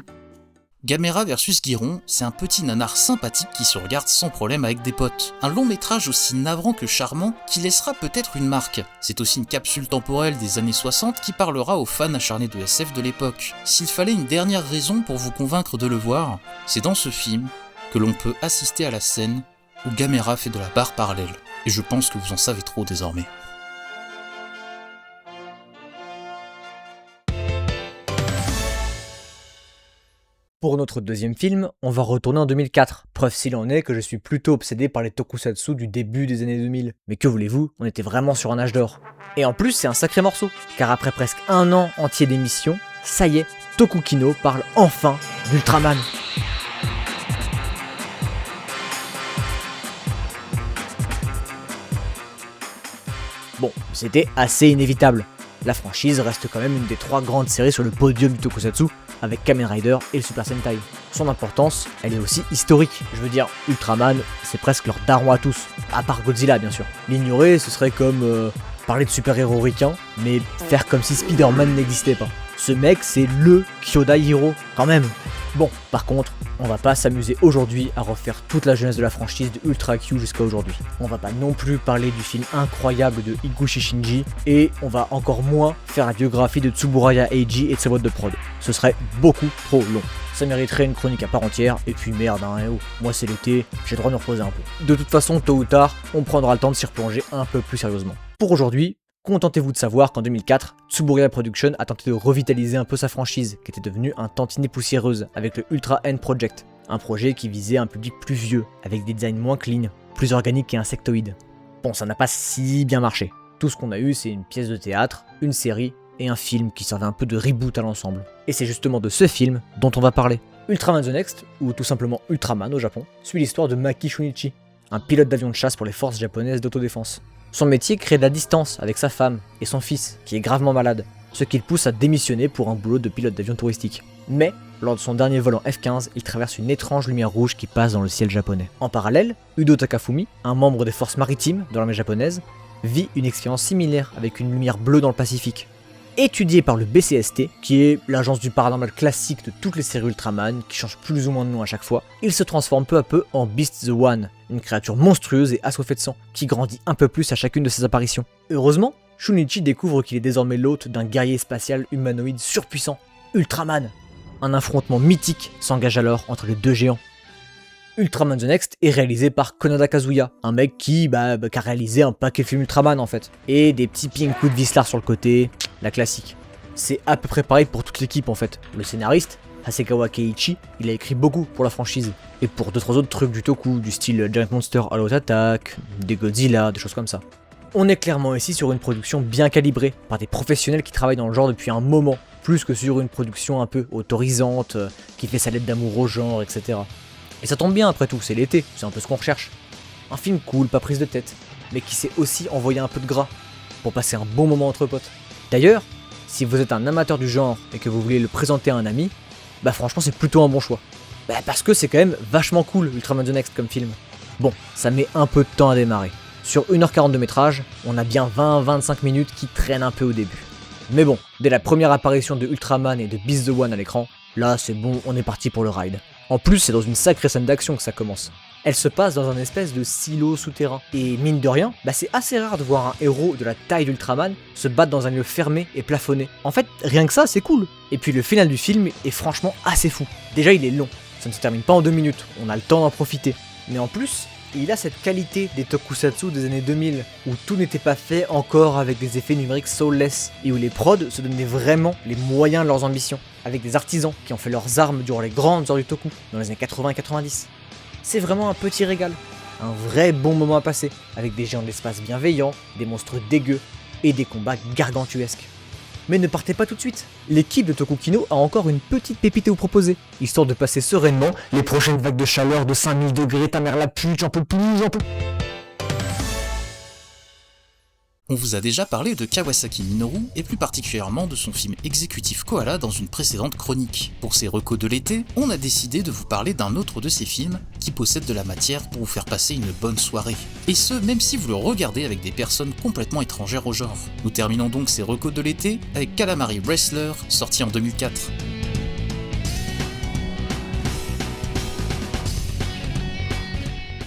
Gamera vs Giron, c'est un petit nanar sympathique qui se regarde sans problème avec des potes. Un long métrage aussi navrant que charmant qui laissera peut-être une marque. C'est aussi une capsule temporelle des années 60 qui parlera aux fans acharnés de SF de l'époque. S'il fallait une dernière raison pour vous convaincre de le voir, c'est dans ce film que l'on peut assister à la scène où Gamera fait de la barre parallèle. Et je pense que vous en savez trop désormais. Pour notre deuxième film, on va retourner en 2004. Preuve s'il en est que je suis plutôt obsédé par les tokusatsu du début des années 2000. Mais que voulez-vous, on était vraiment sur un âge d'or. Et en plus, c'est un sacré morceau, car après presque un an entier d'émission, ça y est, Tokukino parle enfin d'Ultraman. Bon, c'était assez inévitable. La franchise reste quand même une des 3 grandes séries sur le podium du tokusatsu, avec Kamen Rider et le Super Sentai. Son importance, elle est aussi historique. Je veux dire, Ultraman, c'est presque leur daron à tous, à part Godzilla bien sûr. L'ignorer, ce serait comme parler de super-héros ricains, mais faire comme si Spider-Man n'existait pas. Ce mec, c'est LE Kyodai Hero, quand même. Bon, par contre, on va pas s'amuser aujourd'hui à refaire toute la jeunesse de la franchise de Ultra Q jusqu'à aujourd'hui. On va pas non plus parler du film incroyable de Higuchi Shinji, et on va encore moins faire la biographie de Tsuburaya Eiji et de sa boîte de prod. Ce serait beaucoup trop long. Ça mériterait une chronique à part entière, et puis merde, hein, moi c'est l'été, j'ai le droit de me reposer un peu. De toute façon, tôt ou tard, on prendra le temps de s'y replonger un peu plus sérieusement. Pour aujourd'hui, contentez-vous de savoir qu'en 2004, Tsuburaya Production a tenté de revitaliser un peu sa franchise, qui était devenue un tantinet poussiéreuse, avec le Ultra N Project, un projet qui visait un public plus vieux, avec des designs moins clean, plus organiques et insectoïdes. Bon, ça n'a pas si bien marché. Tout ce qu'on a eu, c'est une pièce de théâtre, une série, et un film qui servait un peu de reboot à l'ensemble. Et c'est justement de ce film dont on va parler. Ultraman The Next, ou tout simplement Ultraman au Japon, suit l'histoire de Maki Shunichi, un pilote d'avion de chasse pour les forces japonaises d'autodéfense. Son métier crée de la distance avec sa femme et son fils, qui est gravement malade, ce qui le pousse à démissionner pour un boulot de pilote d'avion touristique. Mais, lors de son dernier vol en F-15, il traverse une étrange lumière rouge qui passe dans le ciel japonais. En parallèle, Udo Takafumi, un membre des forces maritimes de l'armée japonaise, vit une expérience similaire avec une lumière bleue dans le Pacifique. Étudié par le BCST, qui est l'agence du paranormal classique de toutes les séries Ultraman, qui change plus ou moins de nom à chaque fois, il se transforme peu à peu en Beast the One, une créature monstrueuse et assoiffée de sang, qui grandit un peu plus à chacune de ses apparitions. Heureusement, Shunichi découvre qu'il est désormais l'hôte d'un guerrier spatial humanoïde surpuissant, Ultraman. Un affrontement mythique s'engage alors entre les deux géants. Ultraman The Next est réalisé par Konada Kazuya, un mec qui a réalisé un paquet de films Ultraman en fait. Et des petits ping coups de Vislar sur le côté, la classique. C'est à peu près pareil pour toute l'équipe en fait. Le scénariste, Hasekawa Keiichi, il a écrit beaucoup pour la franchise. Et pour 2-3 autres trucs du toku, du style Giant Monster All Out Attack, des Godzilla, des choses comme ça. On est clairement ici sur une production bien calibrée, par des professionnels qui travaillent dans le genre depuis un moment, plus que sur une production un peu autorisante, qui fait sa lettre d'amour au genre, etc. Et ça tombe bien après tout, c'est l'été, c'est un peu ce qu'on recherche. Un film cool, pas prise de tête, mais qui sait aussi envoyer un peu de gras, pour passer un bon moment entre potes. D'ailleurs, si vous êtes un amateur du genre et que vous voulez le présenter à un ami, franchement c'est plutôt un bon choix. Parce que c'est quand même vachement cool Ultraman The Next comme film. Bon, ça met un peu de temps à démarrer. Sur 1h40 de métrage, on a bien 20-25 minutes qui traînent un peu au début. Mais bon, dès la première apparition de Ultraman et de Beast the One à l'écran, là c'est bon, on est parti pour le ride. En plus, c'est dans une sacrée scène d'action que ça commence. Elle se passe dans un espèce de silo souterrain. Et mine de rien, c'est assez rare de voir un héros de la taille d'Ultraman se battre dans un lieu fermé et plafonné. En fait, rien que ça, c'est cool. Et puis le final du film est franchement assez fou. Déjà, il est long. Ça ne se termine pas en 2 minutes. On a le temps d'en profiter. Mais en plus, il a cette qualité des tokusatsu des années 2000, où tout n'était pas fait encore avec des effets numériques soulless, et où les prods se donnaient vraiment les moyens de leurs ambitions, avec des artisans qui ont fait leurs armes durant les grandes heures du toku, dans les années 80 et 90. C'est vraiment un petit régal, un vrai bon moment à passer, avec des géants de l'espace bienveillants, des monstres dégueux, et des combats gargantuesques. Mais ne partez pas tout de suite, l'équipe de Tokukino a encore une petite pépite à vous proposer, histoire de passer sereinement les prochaines vagues de chaleur de 5000 degrés, ta mère la pute, j'en peux plus. On vous a déjà parlé de Kawasaki Minoru, et plus particulièrement de son film exécutif Koala dans une précédente chronique. Pour ces recos de l'été, on a décidé de vous parler d'un autre de ces films qui possède de la matière pour vous faire passer une bonne soirée. Et ce, même si vous le regardez avec des personnes complètement étrangères au genre. Nous terminons donc ces recos de l'été avec Calamari Wrestler, sorti en 2004.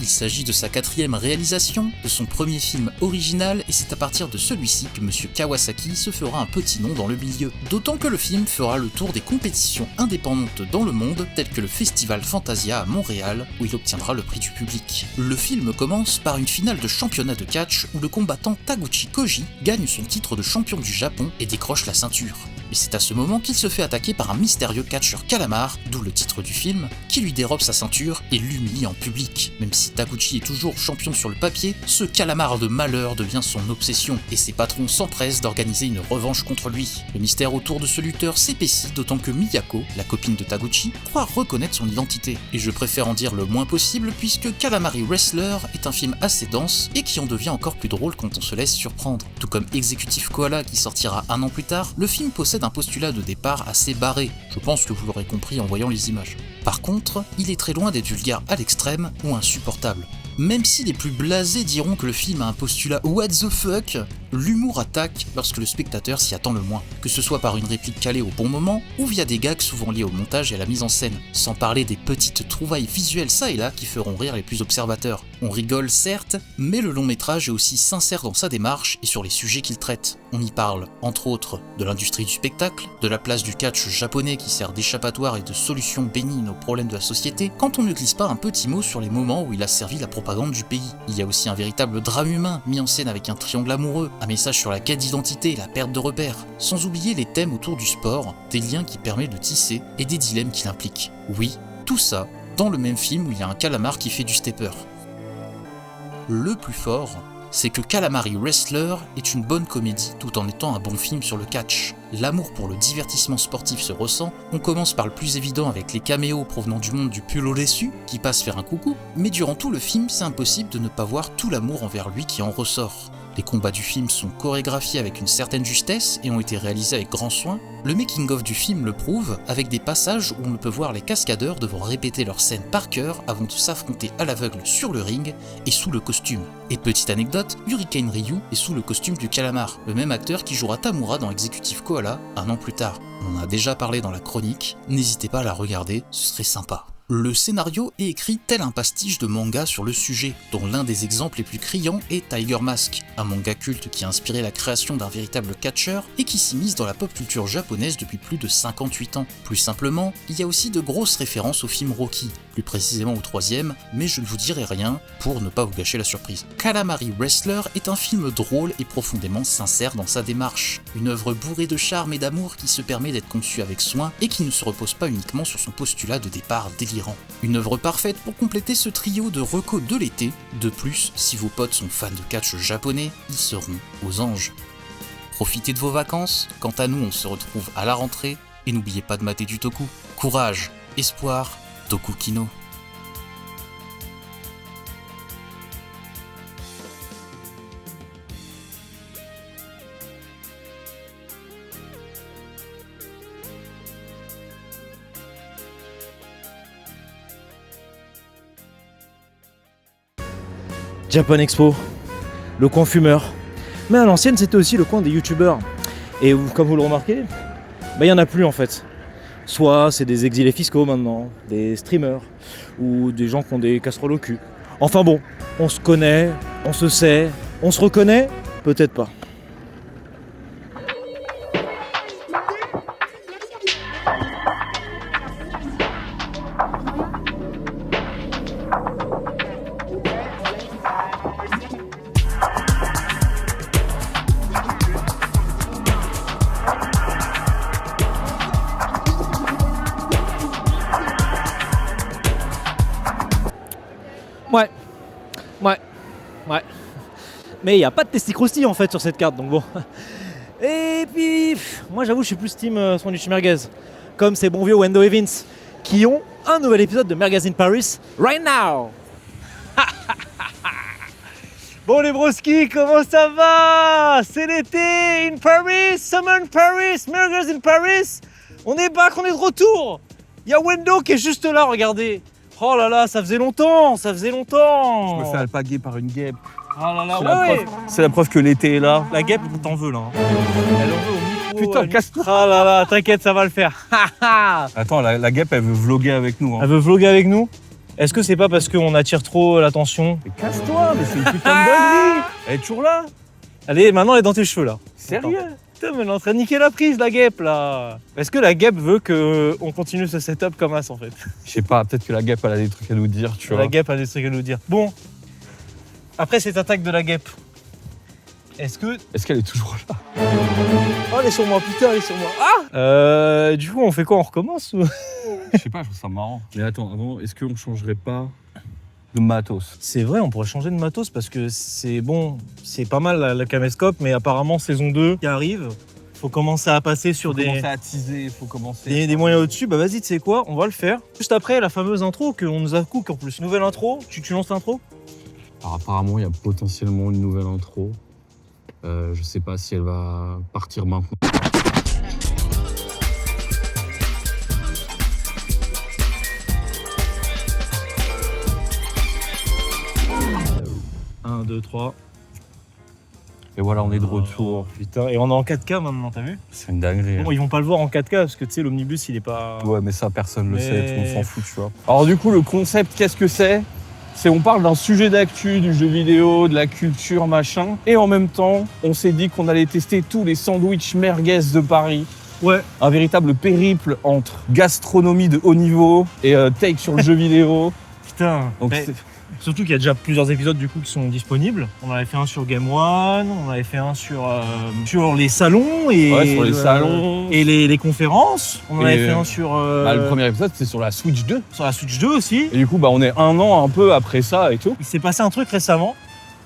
Il s'agit de sa 4e réalisation, de son premier film original, et c'est à partir de celui-ci que Monsieur Kawasaki se fera un petit nom dans le milieu. D'autant que le film fera le tour des compétitions indépendantes dans le monde, telles que le Festival Fantasia à Montréal, où il obtiendra le prix du public. Le film commence par une finale de championnat de catch où le combattant Taguchi Koji gagne son titre de champion du Japon et décroche la ceinture. Mais c'est à ce moment qu'il se fait attaquer par un mystérieux catcheur calamar, d'où le titre du film, qui lui dérobe sa ceinture et l'humilie en public. Même si Taguchi est toujours champion sur le papier, ce calamar de malheur devient son obsession, et ses patrons s'empressent d'organiser une revanche contre lui. Le mystère autour de ce lutteur s'épaissit, d'autant que Miyako, la copine de Taguchi, croit reconnaître son identité. Et je préfère en dire le moins possible, puisque Calamari Wrestler est un film assez dense, et qui en devient encore plus drôle quand on se laisse surprendre. Tout comme Executive Koala qui sortira un an plus tard, le film possède un postulat de départ assez barré, je pense que vous l'aurez compris en voyant les images. Par contre, il est très loin d'être vulgaire à l'extrême ou insupportable. Même si les plus blasés diront que le film a un postulat what the fuck, l'humour attaque lorsque le spectateur s'y attend le moins, que ce soit par une réplique calée au bon moment ou via des gags souvent liés au montage et à la mise en scène, sans parler des petites trouvailles visuelles ça et là qui feront rire les plus observateurs. On rigole certes, mais le long métrage est aussi sincère dans sa démarche et sur les sujets qu'il traite. On y parle, entre autres, de l'industrie du spectacle, de la place du catch japonais qui sert d'échappatoire et de solution bénigne aux problèmes de la société, quand on ne glisse pas un petit mot sur les moments où il a servi la propagande du pays. Il y a aussi un véritable drame humain mis en scène avec un triangle amoureux, un message sur la quête d'identité et la perte de repères, sans oublier les thèmes autour du sport, des liens qu'il permet de tisser et des dilemmes qu'il implique. Oui, tout ça dans le même film où il y a un calamar qui fait du stepper. Le plus fort, c'est que Calamari Wrestler est une bonne comédie tout en étant un bon film sur le catch. L'amour pour le divertissement sportif se ressent, on commence par le plus évident avec les caméos provenant du monde du pull au dessus, qui passe faire un coucou, mais durant tout le film c'est impossible de ne pas voir tout l'amour envers lui qui en ressort. Les combats du film sont chorégraphiés avec une certaine justesse et ont été réalisés avec grand soin. Le making-of du film le prouve, avec des passages où on peut voir les cascadeurs devoir répéter leurs scènes par cœur avant de s'affronter à l'aveugle sur le ring et sous le costume. Et petite anecdote, Hurricane Ryu est sous le costume du calamar, le même acteur qui jouera Tamura dans Executive Koala un an plus tard. On en a déjà parlé dans la chronique, n'hésitez pas à la regarder, ce serait sympa. Le scénario est écrit tel un pastiche de manga sur le sujet, dont l'un des exemples les plus criants est Tiger Mask, un manga culte qui a inspiré la création d'un véritable catcheur et qui s'immisce dans la pop culture japonaise depuis plus de 58 ans. Plus simplement, il y a aussi de grosses références au film Rocky, plus précisément au 3e, mais je ne vous dirai rien pour ne pas vous gâcher la surprise. Calamari Wrestler est un film drôle et profondément sincère dans sa démarche, une œuvre bourrée de charme et d'amour qui se permet d'être conçue avec soin et qui ne se repose pas uniquement sur son postulat de départ délirant. Une œuvre parfaite pour compléter ce trio de recos de l'été. De plus, si vos potes sont fans de catch japonais, ils seront aux anges. Profitez de vos vacances, quant à nous on se retrouve à la rentrée, et n'oubliez pas de mater du toku. Courage, espoir, Toku Kino. Japan Expo, le coin fumeur. Mais à l'ancienne, c'était aussi le coin des youtubeurs. Et comme vous le remarquez, il n'y en a plus en fait. Soit c'est des exilés fiscaux maintenant, des streamers, ou des gens qui ont des casseroles au cul. Enfin bon, on se connaît, on se sait, on se reconnaît, peut-être pas. Ouais. Mais il n'y a pas de testicrousti en fait sur cette carte, donc bon. Et puis, moi j'avoue, je suis plus team sandwich merguez. Comme ces bons vieux Wendo et Vince, qui ont un nouvel épisode de Merguez in Paris, right now. Bon les broskis, comment ça va? C'est l'été in Paris, summer in Paris, Merguez in Paris. On est back, on est de retour. Il y a Wendo qui est juste là, regardez. Oh là là, ça faisait longtemps. Je me fais alpaguer par une guêpe. Ah là là, C'est la preuve que l'été est là. La guêpe, t'en veux là. Elle en veut au micro. Putain, casse-toi. Ah là là, t'inquiète, ça va le faire. Attends, la guêpe, elle veut vloguer avec nous. Elle veut vloguer avec nous? Est-ce que c'est pas parce qu'on attire trop l'attention? Mais casse-toi, mais c'est une putain de dinguerie. Elle est toujours là. Allez, maintenant elle est dans tes cheveux là. Sérieux? Putain, mais elle est en train de niquer la prise, la guêpe là. Est-ce que la guêpe veut qu'on continue ce setup comme as en fait? Je sais pas, peut-être que la guêpe, elle a des trucs à nous dire, tu vois. La guêpe a des trucs à nous dire. Bon, après cette attaque de la guêpe, est-ce qu'elle est toujours là? Oh, elle est sur moi, putain, elle est sur moi. Ah du coup, on fait quoi? On recommence ou... Je sais pas, je trouve ça marrant. Mais attends, avant, est-ce qu'on changerait pas de matos? C'est vrai, on pourrait changer de matos parce que c'est bon, c'est pas mal la caméscope, mais apparemment saison 2 qui arrive, faut commencer à passer sur Commencer à teaser, faut commencer. des moyens au-dessus. Bah vas-y, tu sais quoi, on va le faire. Juste après la fameuse intro qu'on nous a cook en plus. Nouvelle intro, tu lances l'intro? Alors apparemment, il y a potentiellement une nouvelle intro. Je sais pas si elle va partir maintenant. Un, 2, 3. Et voilà, on est de retour. Putain, et on est en 4K maintenant, t'as vu? C'est une dinguerie. Bon, ils vont pas le voir en 4K parce que tu sais, l'omnibus il est pas. Ouais, mais ça, personne le Mais- sait, tout le monde s'en fout, tu vois. Alors du coup, le concept, qu'est-ce que c'est? C'est on parle d'un sujet d'actu, du jeu vidéo, de la culture, machin. Et en même temps, on s'est dit qu'on allait tester tous les sandwichs merguez de Paris. Ouais. Un véritable périple entre gastronomie de haut niveau et take sur le jeu vidéo. Putain. Donc Mais- c'est- Surtout qu'il y a déjà plusieurs épisodes du coup qui sont disponibles. On avait fait un sur Game One, on avait fait un sur les salons et Ouais, sur les salons. et les conférences. On en Et, avait fait un sur le premier épisode, c'était sur la Switch 2. sur la Switch 2 aussi. Et du coup, on est un an un peu après ça et tout. Il s'est passé un truc récemment.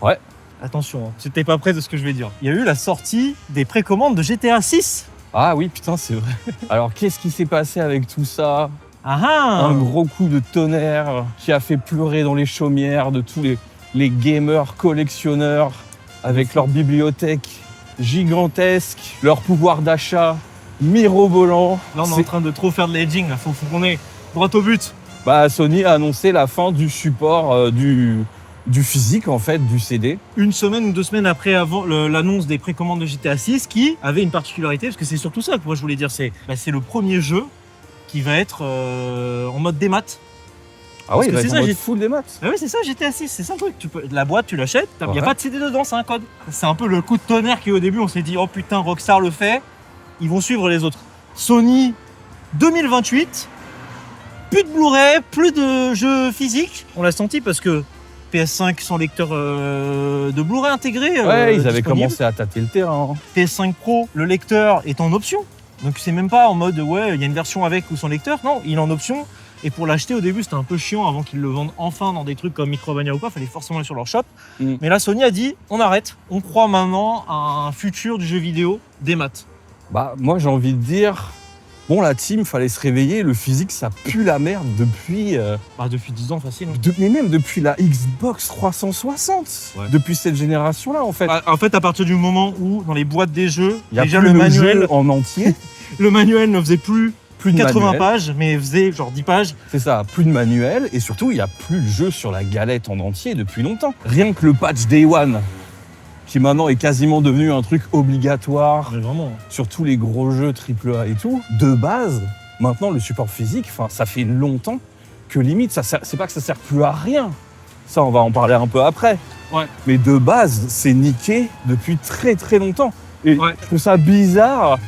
Ouais. Attention, hein, tu t'es pas prêt de ce que je vais dire. Il y a eu la sortie des précommandes de GTA 6. Ah oui, putain, c'est vrai. Alors, qu'est-ce qui s'est passé avec tout ça? Ah ah. Un gros coup de tonnerre qui a fait pleurer dans les chaumières de tous les gamers collectionneurs avec leur bibliothèque gigantesque, leur pouvoir d'achat mirobolant. Là, on est en C'est- train de trop faire de l'edging. Faut qu'on ait droit au but. Sony a annoncé la fin du support du physique, en fait, du CD. Une semaine ou 2 semaines après l'annonce des précommandes de GTA 6 qui avait une particularité, parce que c'est surtout ça que moi je voulais dire, c'est le premier jeu qui va être en mode démat. Ah Parce oui, il que va c'est être ça, en mode j'ai- full des maths. Ah oui, c'est ça, GTA 6, c'est ça le truc. La boîte, tu l'achètes, il n'y Ouais. a pas de CD dedans, c'est un code. C'est un peu le coup de tonnerre qui au début, on s'est dit, oh putain, Rockstar le fait, ils vont suivre les autres. Sony 2028, plus de Blu-ray, plus de jeux physiques. On l'a senti parce que PS5 sans lecteur de Blu-ray intégré. Ouais, ils avaient disponible. commencé à tâter le terrain. PS5 Pro, le lecteur est en option. Donc c'est même pas en mode ouais, il y a une version avec ou sans lecteur. Non, il est en option. Et pour l'acheter au début, c'était un peu chiant avant qu'ils le vendent enfin dans des trucs comme Micromania ou quoi. Fallait forcément aller sur leur shop. Mm. Mais là, Sony a dit on arrête. On croit maintenant à un futur du jeu vidéo des maths. Moi, j'ai envie de dire, bon, la team, fallait se réveiller. Le physique, ça pue la merde depuis... Depuis 10 ans, facile. hein. mais même depuis la Xbox 360. Ouais. Depuis cette génération-là, en fait. En fait, à partir du moment où dans les boîtes des jeux, Il y a déjà plus le le manuel, jeu en entier. le manuel ne faisait plus Plus de 80 manuel. pages, mais faisait genre 10 pages. C'est ça, plus de manuel. Et surtout, il n'y a plus le jeu sur la galette en entier depuis longtemps. Rien que le patch Day One, qui maintenant est quasiment devenu un truc obligatoire Mais vraiment. sur tous les gros jeux AAA et tout. De base, maintenant, le support physique, ça fait longtemps que limite, c'est pas que ça sert plus à rien. Ça, on va en parler un peu après. Ouais. Mais de base, c'est niqué depuis très très longtemps. Et Ouais. je trouve ça bizarre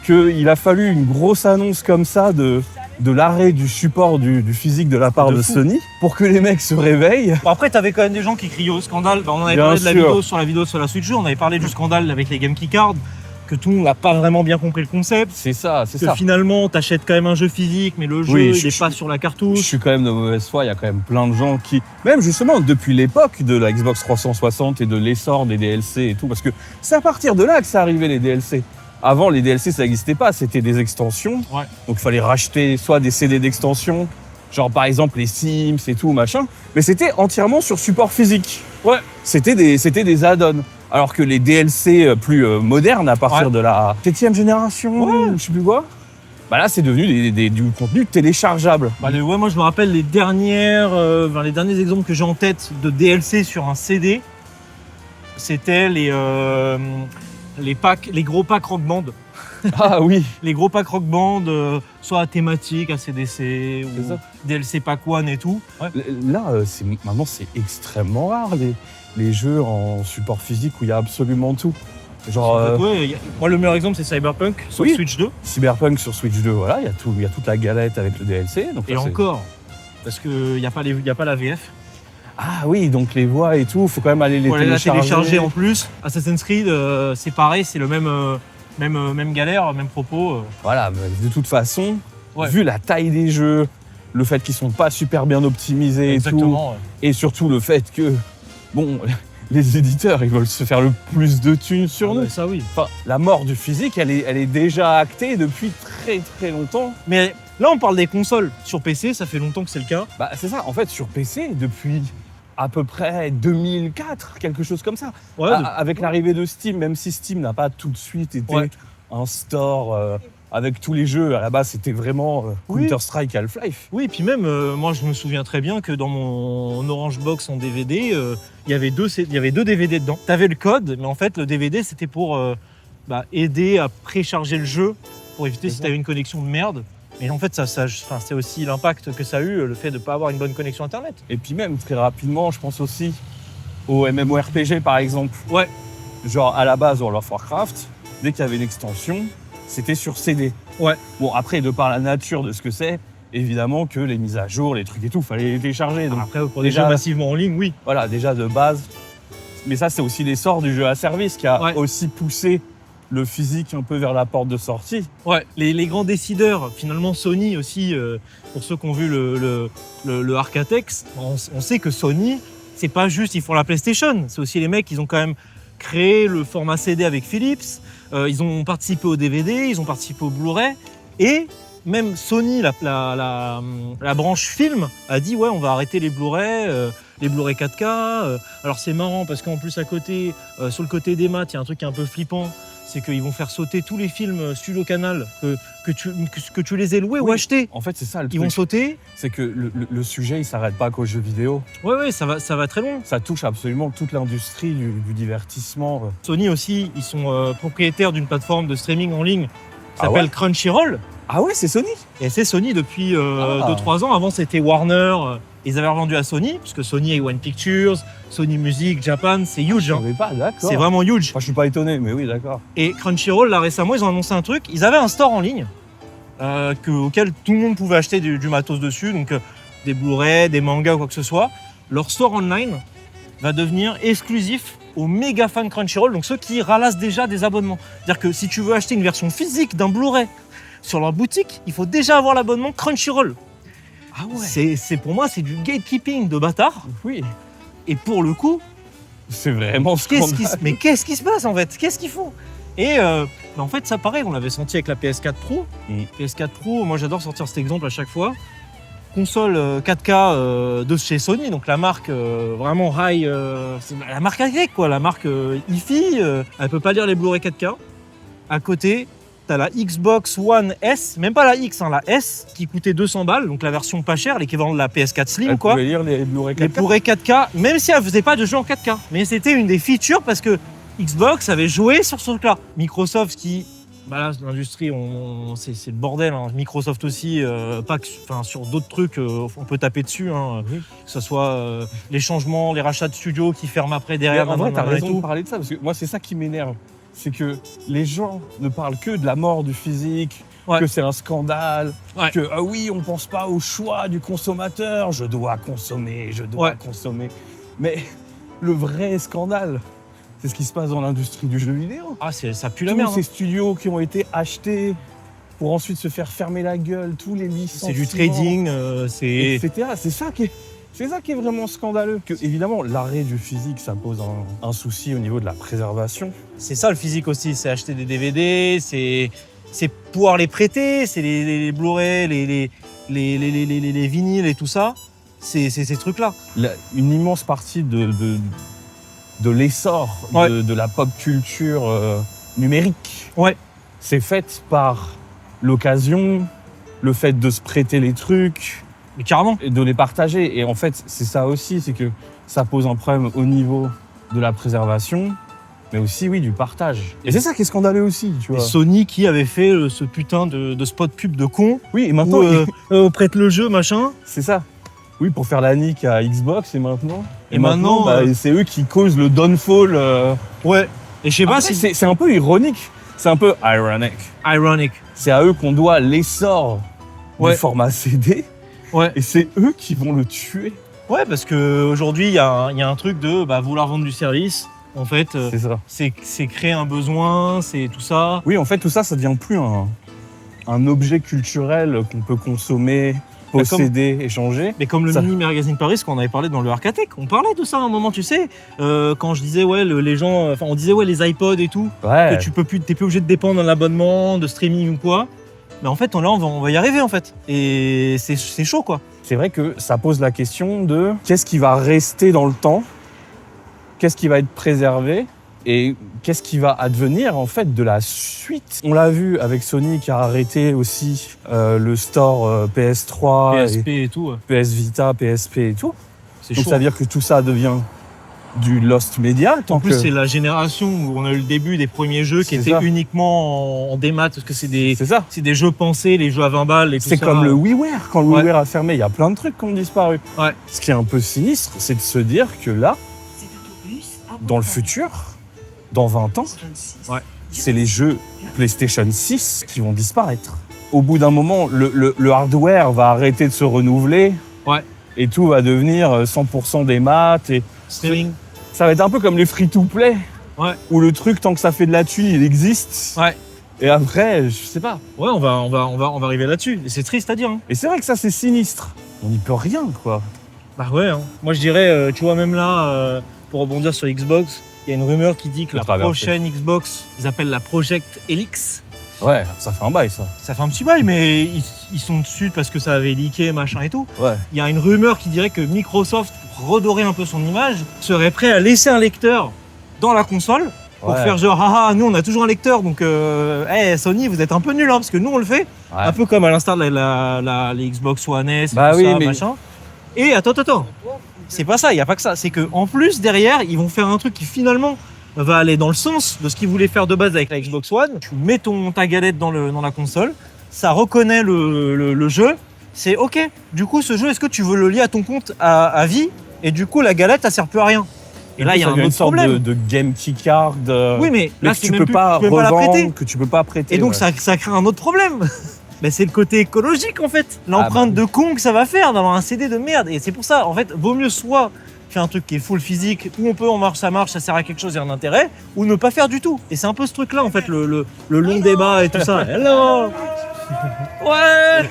qu'il a fallu une grosse annonce comme ça de l'arrêt du support du physique de la part De de fou. Sony pour que les mecs se réveillent. Bon, après, t'avais quand même des gens qui criaient au scandale. On en avait Bien parlé de la sûr. vidéo sur la Switch 2. On avait parlé du scandale avec les Game Keycards, que tout le monde n'a pas vraiment bien compris le concept. C'est ça, c'est Que ça. finalement, t'achètes quand même un jeu physique, mais le jeu, Oui, il je n'est pas sur la Je cartouche. suis quand même de mauvaise foi, il y a quand même plein de gens qui, même justement depuis l'époque de la Xbox 360 et de l'essor des DLC et tout, parce que c'est à partir de là que ça arrivait les DLC. Avant, les DLC, ça n'existait pas, c'était des extensions. Ouais. Donc il fallait racheter soit des CD d'extension, genre par exemple les Sims et tout, machin, mais c'était entièrement sur support physique. Ouais. C'était des add-ons. Alors que les DLC plus modernes, à partir Ouais. de la 7e génération, Ouais. ou je sais plus quoi, là c'est devenu du contenu téléchargeable. Moi, je me rappelle les derniers exemples que j'ai en tête de DLC sur un CD. C'était les gros packs Rock Band. Ah oui. Les gros packs Rock Band, soit à thématique, à CDC, C'est ou ça. DLC Pack One et tout. Ouais. Là, maintenant, c'est extrêmement rare les jeux en support physique où il y a absolument tout. Genre Ouais, moi, le meilleur exemple, c'est Cyberpunk sur Oui. Switch 2. Cyberpunk sur Switch 2, voilà, il y a toute la galette avec le DLC. Donc Et là, c'est- encore, parce qu'il n'y a pas la VF. Ah oui, donc les voix et tout, faut quand même aller les Faut aller la télécharger. télécharger en plus. Assassin's Creed, c'est pareil, c'est le même galère, même propos. Voilà, mais de toute façon, Ouais. vu la taille des jeux, le fait qu'ils sont pas super bien optimisés et tout, Exactement. Ouais. et surtout le fait que, bon, les éditeurs, ils veulent se faire le plus de thunes sur Ah nous. ouais, ça oui. Enfin, la mort du physique, elle est déjà actée depuis très très longtemps. Mais là, on parle des consoles. Sur PC, ça fait longtemps que c'est le cas. Bah c'est ça, en fait, sur PC, depuis à peu près 2004, quelque chose comme ça. Ouais, Avec l'arrivée de Steam, même si Steam n'a pas tout de suite été Ouais. un store avec tous les jeux, à la base, c'était vraiment Oui. Counter-Strike, Half-Life. Oui, puis même, moi, je me souviens très bien que dans mon Orange Box en DVD, il y avait deux DVD dedans. T'avais le code, mais en fait, le DVD, c'était pour aider à précharger le jeu, pour éviter si ça. t'avais une connexion de merde. Mais en fait, c'est aussi l'impact que ça a eu, le fait de ne pas avoir une bonne connexion Internet. Et puis même, très rapidement, je pense aussi au MMORPG, par exemple. Ouais. Genre, à la base, World of Warcraft, dès qu'il y avait une extension, c'était sur CD. Ouais. Bon, après, de par la nature de ce que c'est, évidemment que les mises à jour, les trucs et tout, fallait les télécharger. Donc Après, pour des déjà- jeux massivement en ligne, oui. voilà, déjà de base. Mais ça, c'est aussi l'essor du jeu à service qui a Ouais. aussi poussé le physique un peu vers la porte de sortie. Ouais, les grands décideurs, finalement Sony aussi, pour ceux qui ont vu le Arcatex, on sait que Sony, c'est pas juste ils font la PlayStation, c'est aussi les mecs, ils ont quand même créé le format CD avec Philips, ils ont participé au DVD, ils ont participé au Blu-ray, et même Sony, la branche film, a dit ouais, on va arrêter les Blu-ray 4K. Alors c'est marrant parce qu'en plus à côté, sur le côté des maths, il y a un truc qui est un peu flippant. C'est qu'ils vont faire sauter tous les films Studio Canal que tu les aies loués ou Oui. achetés. En fait, c'est ça le Ils vont truc. sauter. C'est que le sujet, il s'arrête pas qu'aux jeux vidéo. Ouais, ça va très loin. Ça touche absolument toute l'industrie du divertissement. Sony aussi, ils sont propriétaires d'une plateforme de streaming en ligne qui Ah s'appelle ouais Crunchyroll. Ah ouais, c'est Sony. Et c'est Sony depuis Ah. 2-3 ans. Avant, c'était Warner. Ils avaient revendu à Sony, puisque Sony a One Pictures, Sony Music, Japan, c'est huge. Je Hein. savais pas, d'accord. C'est vraiment huge. Enfin, je suis pas étonné, mais oui, d'accord. Et Crunchyroll, là récemment, ils ont annoncé un truc. Ils avaient un store en ligne auquel tout le monde pouvait acheter du matos dessus, donc des Blu-ray, des mangas ou quoi que ce soit. Leur store online va devenir exclusif aux méga fans Crunchyroll, donc ceux qui ralassent déjà des abonnements. C'est-à-dire que si tu veux acheter une version physique d'un Blu-ray sur leur boutique, il faut déjà avoir l'abonnement Crunchyroll. Ah C'est pour moi, c'est du gatekeeping de bâtard. Oui. Et pour le coup, C'est vraiment scandaleux. mais qu'est-ce qui se passe en fait? Qu'est-ce qu'ils font? Et mais en fait, ça pareil, on l'avait senti avec la PS4 Pro. PS4 Pro, moi j'adore sortir cet exemple à chaque fois. Console 4K de chez Sony, donc la marque vraiment high, c'est la marque high-tech quoi, la marque hi-fi, elle peut pas lire les Blu-ray 4K. À côté, t'as la Xbox One S, même pas la X, hein, la S, qui coûtait 200 balles, donc la version pas chère, l'équivalent de la PS4 Slim Elle quoi. pouvait lire les Blu-ray Les 4K. Blu-ray 4K, même si elle faisait pas de jeu en 4K. Mais c'était une des features parce que Xbox avait joué sur ce truc-là. Microsoft qui, là, l'industrie, c'est le bordel. Hein. Microsoft aussi, pas que, sur d'autres trucs, on peut taper dessus. Hein. Oui. Que ce soit les changements, les rachats de studios qui ferment après Mais derrière. en vrai, t'as nanana et raison de tout. parler de ça, parce que moi, c'est ça qui m'énerve. C'est que les gens ne parlent que de la mort du physique, Ouais. que c'est un scandale, Ouais. que ah oui, on pense pas au choix du consommateur, je dois consommer. Ouais. Mais le vrai scandale, c'est ce qui se passe dans l'industrie du jeu vidéo. Ah, ça pue la Tous merde. ces Hein. studios qui ont été achetés pour ensuite se faire fermer la gueule, tous les licences. C'est du trading, c'est. etc. C'est ça qui est vraiment scandaleux. Que, évidemment, l'arrêt du physique, ça pose un souci au niveau de la préservation. C'est ça le physique aussi, c'est acheter des DVD, c'est pouvoir les prêter, c'est les Blu-ray, les vinyles et tout ça. C'est ces trucs-là. Une immense partie de l'essor Ouais. de la pop culture numérique, Ouais. c'est faite par l'occasion, le fait de se prêter les trucs, Mais carrément. et de les partager. Et en fait, c'est ça aussi, c'est que ça pose un problème au niveau de la préservation, mais aussi, oui, du partage. Et c'est ça qui est scandaleux aussi, tu Et vois. Sony qui avait fait ce putain de spot pub de con, Oui, et maintenant, où prête le jeu, machin. c'est ça. Oui, pour faire la nique à Xbox, et maintenant... Et maintenant, bah, c'est eux qui causent le downfall. Ouais. Et je sais pas Après, si c'est un peu ironique. C'est un peu ironique. ironic. C'est à eux qu'on doit l'essor Ouais. du format CD. Ouais. Et c'est eux qui vont le tuer. Ouais, parce qu'aujourd'hui, il y a un truc de vouloir vendre du service. En fait, C'est ça. c'est créer un besoin, c'est tout ça. Oui, en fait, tout ça, ça devient plus un objet culturel qu'on peut consommer, posséder, échanger. Mais comme le Ça- mini Magazine Paris, qu'on avait parlé dans le Arcatech, on parlait de ça à un moment, tu sais. Quand je disais, ouais, les gens, enfin, on disait, ouais, les iPods et tout, Ouais. que t'es plus obligé de dépendre d'un abonnement, de streaming ou quoi. Mais en fait, là, on va y arriver, en fait. Et c'est chaud, quoi. C'est vrai que ça pose la question de qu'est-ce qui va rester dans le temps, qu'est-ce qui va être préservé et qu'est-ce qui va advenir en fait de la suite. On l'a vu avec Sony qui a arrêté aussi le store PS3, PSP et tout, ouais. et PS Vita, PSP et tout. C'est Donc chaud. ça veut dire que tout ça devient du lost media. En plus, c'est la génération où on a eu le début des premiers jeux qui C'est étaient ça. uniquement en démat, parce que c'est ça. des jeux pensés, les jeux à 20 balles et tout ça. C'est comme le WiiWare. Quand le Ouais. WiiWare a fermé, il y a plein de trucs qui ont disparu. Ouais. Ce qui est un peu sinistre, c'est de se dire que là, dans le futur, dans 20 ans, Ouais. c'est les jeux PlayStation 6 qui vont disparaître. Au bout d'un moment, le hardware va arrêter de se renouveler. Ouais. Et tout va devenir 100% des maths. Et Streaming. ça va être un peu comme les free-to-play. Ouais. Où le truc, tant que ça fait de la thune, il existe. Ouais. Et après, je sais pas. Ouais, on va arriver là-dessus. Et c'est triste à dire, hein. Et c'est vrai que ça, c'est sinistre. On n'y peut rien, quoi. Bah ouais, hein. Moi je dirais, tu vois, même là, pour rebondir sur Xbox, il y a une rumeur qui dit que Faut la traverser. prochaine Xbox, ils appellent la Project Helix. Ouais, ça fait un bail, ça. Ça fait un petit bail, mais ils sont dessus parce que ça avait leaké, machin et tout. Ouais. Il y a une rumeur qui dirait que Microsoft, pour redorer un peu son image, serait prêt à laisser un lecteur dans la console pour Ouais. faire genre, haha, nous on a toujours un lecteur, donc Sony, vous êtes un peu nuls, hein, parce que nous on le fait. Ouais. Un peu comme à l'instar de les Xbox One S, et Bah tout oui, ça, mais- machin. Et attends. C'est pas ça, il n'y a pas que ça. C'est qu'en plus, derrière, ils vont faire un truc qui finalement va aller dans le sens de ce qu'ils voulaient faire de base avec la Xbox One. Tu mets ta galette dans la console, ça reconnaît le jeu, c'est OK. Du coup, ce jeu, est-ce que tu veux le lier à ton compte à vie? Et du coup, la galette, ça sert plus à rien. Et là, il y a Ça un devient autre une sorte problème. de game keycard. Oui, mais là, que c'est tu même peux plus- pas tu peux même pas la revendre, prêter. que tu peux pas prêter. Et donc, ouais. ça crée un autre problème. Ben, c'est le côté écologique, en fait. L'empreinte bah de con que ça va faire d'avoir un CD de merde. Et c'est pour ça, en fait, vaut mieux soit faire un truc qui est full physique, où on peut, ça marche, ça sert à quelque chose, il y a un intérêt, ou ne pas faire du tout. Et c'est un peu ce truc-là, en fait, le long débat et tout ça. Hello. Ouais.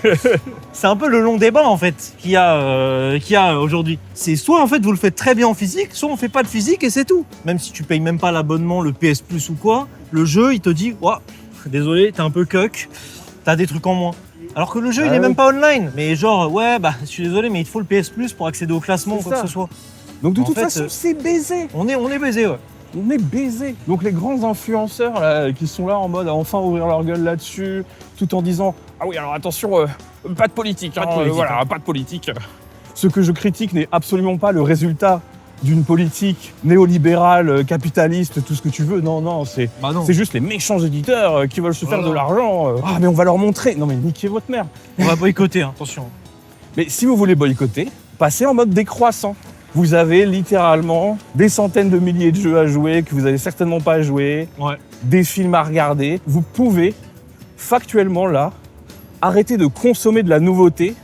C'est un peu le long débat, en fait, qu'il y a aujourd'hui. C'est soit, en fait, vous le faites très bien en physique, soit on fait pas de physique et c'est tout. Même si tu payes même pas l'abonnement, le PS Plus ou quoi, le jeu, il te dit, ouah, désolé, t'es un peu cuck, t'as des trucs en moins. Alors que le jeu, Ah il est oui. même pas online. Mais genre, ouais, bah, je suis désolé, mais il te faut le PS Plus pour accéder au classement ou C'est quoi que ça. ce soit. Donc de en toute fait, façon, c'est baisé. On est baisé, ouais. On est baisé. Donc les grands influenceurs là, qui sont là en mode à enfin ouvrir leur gueule là-dessus, tout en disant ah oui alors attention, pas de politique, Pas de politique, voilà, hein. pas de politique. Ce que je critique n'est absolument pas le résultat d'une politique néolibérale, capitaliste, tout ce que tu veux. Non, c'est Bah non. juste les méchants éditeurs qui veulent se faire Voilà. de l'argent. Ah mais on va leur montrer. Non mais niquez votre mère. On va boycotter, hein, attention. Mais si vous voulez boycotter, passez en mode décroissant. Vous avez littéralement des centaines de milliers de jeux à jouer que vous n'allez certainement pas jouer, Ouais. des films à regarder. Vous pouvez factuellement là arrêter de consommer de la nouveauté.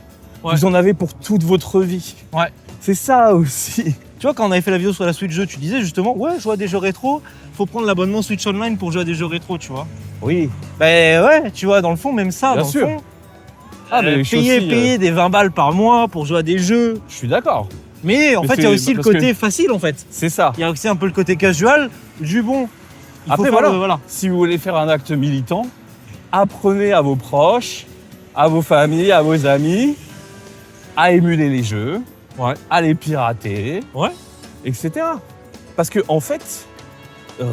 Ouais. Vous en avez pour toute votre vie. Ouais. C'est ça aussi. Tu vois, quand on avait fait la vidéo sur la Switch jeu, tu disais justement, ouais, je joue à des jeux rétro, faut prendre l'abonnement Switch Online pour jouer à des jeux rétro, tu vois. Oui. Ben ouais, tu vois, dans le fond, même ça, Bien dans sûr. le fond. Ah, mais je suis aussi, payer des 20 balles par mois pour jouer à des jeux. Je suis d'accord. Mais en Mais fait, il y a c'est aussi le parce que- côté facile, en fait. C'est ça. Il y a aussi un peu le côté casual, du bon. Il faut Après, faire voilà. Si vous voulez faire un acte militant, apprenez à vos proches, à vos familles, à vos amis, à émuler les jeux, Ouais. à les pirater, Ouais. etc. Parce que en fait, je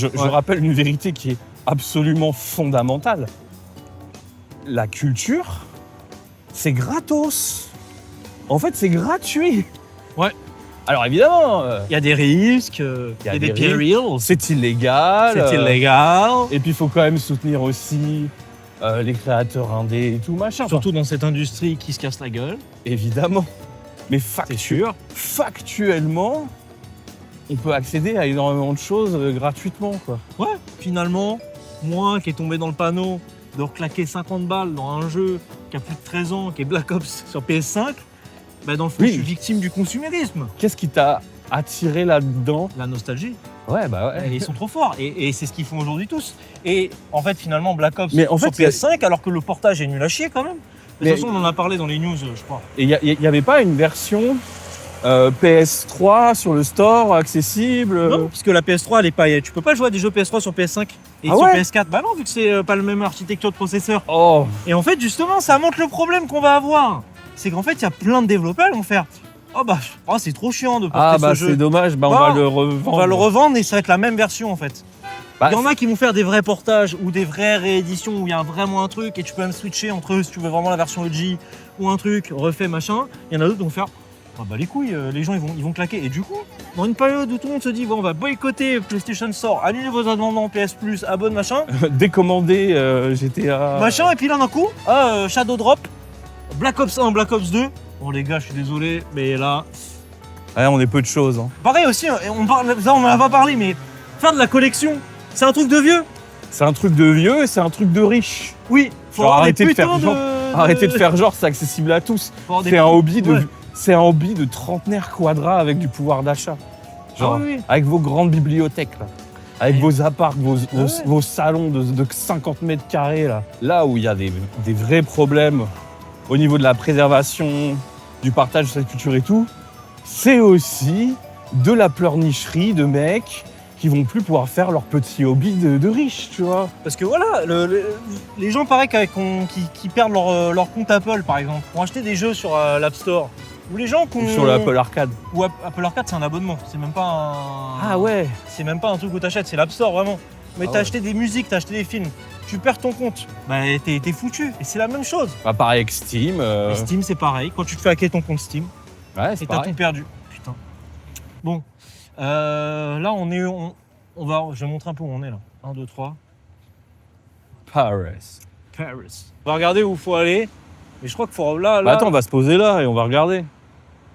Ouais. rappelle une vérité qui est absolument fondamentale. La culture, c'est gratos. En fait, c'est gratuit. Ouais. Alors évidemment, Il y a des risques, il y a des périls, c'est illégal. c'est illégal. Et puis il faut quand même soutenir aussi les créateurs indés et tout machin. Surtout dans cette industrie qui se casse la gueule, Évidemment. Mais c'est sûr. factuellement, on peut accéder à énormément de choses gratuitement, quoi. Ouais, finalement, moi qui est tombé dans le panneau de reclaquer 50 balles dans un jeu qui a plus de 13 ans, qui est Black Ops sur PS5, bah dans le fond, Oui. je suis victime du consumérisme. Qu'est-ce qui t'a attiré là-dedans? La nostalgie. Ouais, bah Et ils sont trop forts. Et c'est ce qu'ils font aujourd'hui tous. Et en fait, finalement, Black Ops Mais en sur fait, PS5, alors que le portage est nul à chier quand même. De Mais- toute façon, on en a parlé dans les news, je crois. Et il y avait pas une version PS3 sur le store accessible? Non, parce que la PS3, elle est pas. Tu peux pas jouer à des jeux PS3 sur PS5 et Ah sur ouais PS4. Bah non, vu que c'est pas le même architecture de processeur. Oh, Et en fait, justement, ça montre le problème qu'on va avoir. C'est qu'en fait, il y a plein de développeurs qui vont faire oh bah, c'est trop chiant de porter ah ce bah jeu. c'est dommage, bah on Bah, va le revendre. On va le revendre et ça va être la même version en fait. Bah, Il y en a qui vont faire des vrais portages ou des vraies rééditions où il y a vraiment un truc et tu peux même switcher entre eux si tu veux vraiment la version OG ou un truc refait machin. Il y en a d'autres qui vont faire ah bah les couilles, les gens ils vont claquer. Et du coup, dans une période où tout le monde se dit bon, on va boycotter PlayStation Store, annulez vos abonnements PS Plus, abonne machin, décommander GTA. machin, et puis là d'un coup, Shadow Drop, Black Ops 1, Black Ops 2. Bon les gars, je suis désolé, mais là. Ouais, on est peu de choses. Hein. Pareil aussi, on en a pas parlé, mais faire de la collection, c'est un truc de vieux. C'est un truc de vieux et c'est un truc de riche. Oui, faut Genre, avoir des arrêtez de faire putains genre- Arrêtez de faire genre, c'est accessible à tous. faut avoir des C'est un putains- hobby de, Ouais. c'est un hobby de trentenaire quadra avec du pouvoir d'achat. Genre, Ah oui. avec vos grandes bibliothèques là. Avec Ouais. vos apparts, vos, Ouais. vos salons de 50 mètres carrés là. Là où il y a des vrais problèmes au niveau de la préservation, du partage de cette culture et tout, c'est aussi de la pleurnicherie de mecs qui vont plus pouvoir faire leur petit hobby de riches, tu vois. Parce que voilà, les gens pareil qui perdent leur compte Apple par exemple, ont acheté des jeux sur l'App Store. Ou les gens qui ont... Sur l'Apple Arcade. Ou Apple Arcade c'est un abonnement, c'est même pas un... Ah ouais. C'est même pas un truc où t'achètes, c'est l'App Store vraiment. Mais Ah t'as ouais. acheté des musiques, t'as acheté des films, tu perds ton compte, bah t'es foutu. Et c'est la même chose. Bah, pareil avec Steam. Et Steam c'est pareil, quand tu te fais hacker ton compte Steam, Ouais, c'est et t'as pareil. tout perdu. Putain. Bon, là on va, je vais montrer un peu où on est là. 1, 2, 3. Paris. Paris. On va regarder où il faut aller. Mais je crois qu'il faut là. Bah attends, on va se poser là et on va regarder.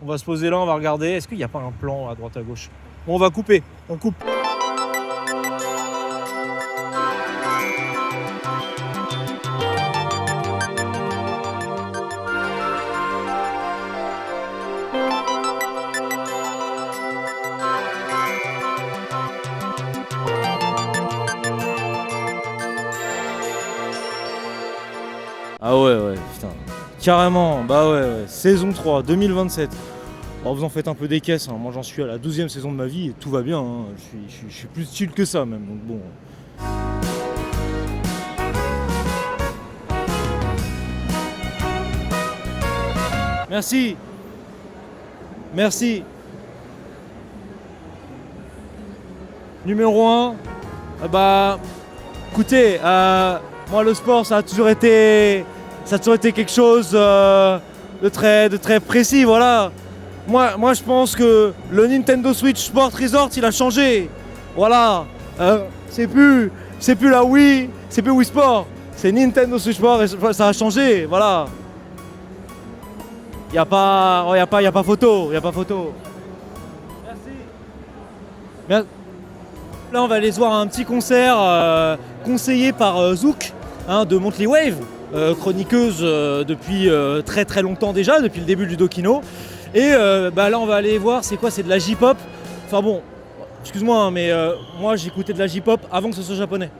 On va se poser là, on va regarder. Est-ce qu'il n'y a pas un plan à droite à gauche? Bon, on va couper. On coupe. Ah ouais, putain. Carrément, bah ouais. Saison 3, 2027. Alors vous en faites un peu des caisses, hein. Moi j'en suis à la 12e saison de ma vie et tout va bien, hein. Je suis plus chill que ça même, donc bon. Merci. Merci. Numéro 1, bah écoutez, moi le sport ça a toujours été quelque chose de très précis, voilà. Moi je pense que le Nintendo Switch Sport Resort il a changé. Voilà. C'est plus la Wii, c'est plus Wii Sport, c'est Nintendo Switch Sport et ça a changé, voilà. Y a pas photo, Merci. Là on va aller voir un petit concert conseillé par Zouk de Monthly Wave, chroniqueuse depuis très longtemps déjà, depuis le début du Dokino. Et là on va aller voir c'est quoi, c'est de la J-pop. Enfin bon, excuse-moi hein, mais moi j'écoutais de la J-pop avant que ce soit japonais.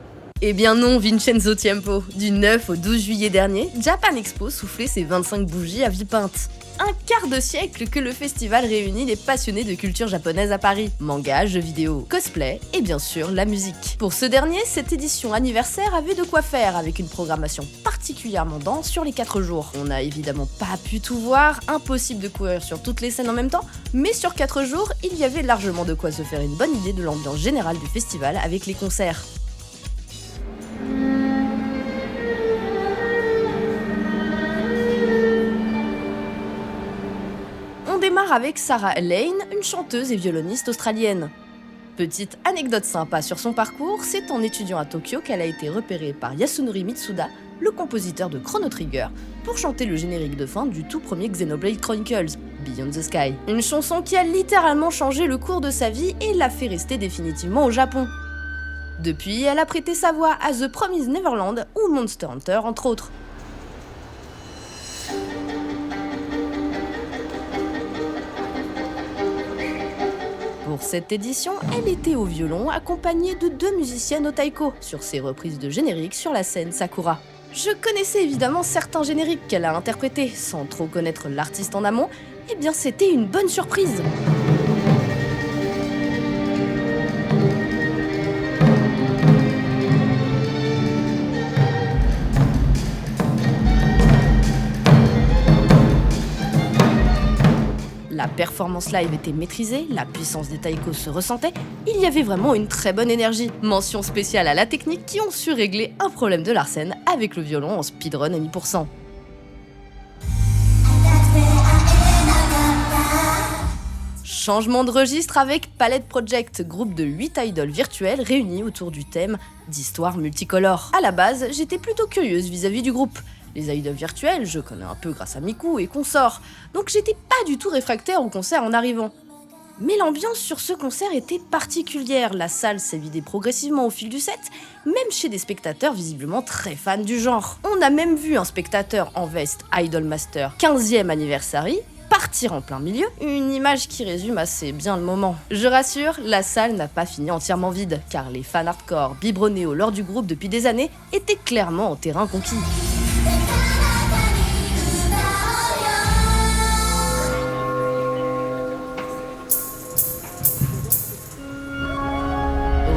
Eh bien non, Vincenzo Tiempo. Du 9 au 12 juillet dernier, Japan Expo soufflait ses 25 bougies à Villepinte. Un quart de siècle que le festival réunit les passionnés de culture japonaise à Paris. Manga, jeux vidéo, cosplay et bien sûr la musique. Pour ce dernier, cette édition anniversaire avait de quoi faire avec une programmation particulièrement dense sur les 4 jours. On n'a évidemment pas pu tout voir, impossible de courir sur toutes les scènes en même temps, mais sur 4 jours, il y avait largement de quoi se faire une bonne idée de l'ambiance générale du festival avec les concerts. On démarre avec Sarah Lane, une chanteuse et violoniste australienne. Petite anecdote sympa sur son parcours, c'est en étudiant à Tokyo qu'elle a été repérée par Yasunori Mitsuda, le compositeur de Chrono Trigger, pour chanter le générique de fin du tout premier Xenoblade Chronicles, Beyond the Sky. Une chanson qui a littéralement changé le cours de sa vie et l'a fait rester définitivement au Japon. Depuis, elle a prêté sa voix à The Promised Neverland ou Monster Hunter entre autres. Pour cette édition, elle était au violon accompagnée de 2 musiciennes au taiko sur ses reprises de génériques sur la scène Sakura. Je connaissais évidemment certains génériques qu'elle a interprétés, sans trop connaître l'artiste en amont, et bien c'était une bonne surprise. La performance live était maîtrisée, la puissance des taikos se ressentait, il y avait vraiment une très bonne énergie. Mention spéciale à la technique qui ont su régler un problème de Larsen avec le violon en speedrun à 1000%. Changement de registre avec Palette Project, groupe de 8 idoles virtuelles réunies autour du thème d'histoire multicolore. À la base, j'étais plutôt curieuse vis-à-vis du groupe. Les idoles virtuelles, je connais un peu grâce à Miku et consorts, donc j'étais pas du tout réfractaire au concert en arrivant. Mais l'ambiance sur ce concert était particulière, la salle s'est vidée progressivement au fil du set, même chez des spectateurs visiblement très fans du genre. On a même vu un spectateur en veste Idolmaster 15e anniversary partir en plein milieu, une image qui résume assez bien le moment. Je rassure, la salle n'a pas fini entièrement vide, car les fans hardcore biberonnés au lore du groupe depuis des années étaient clairement en terrain conquis.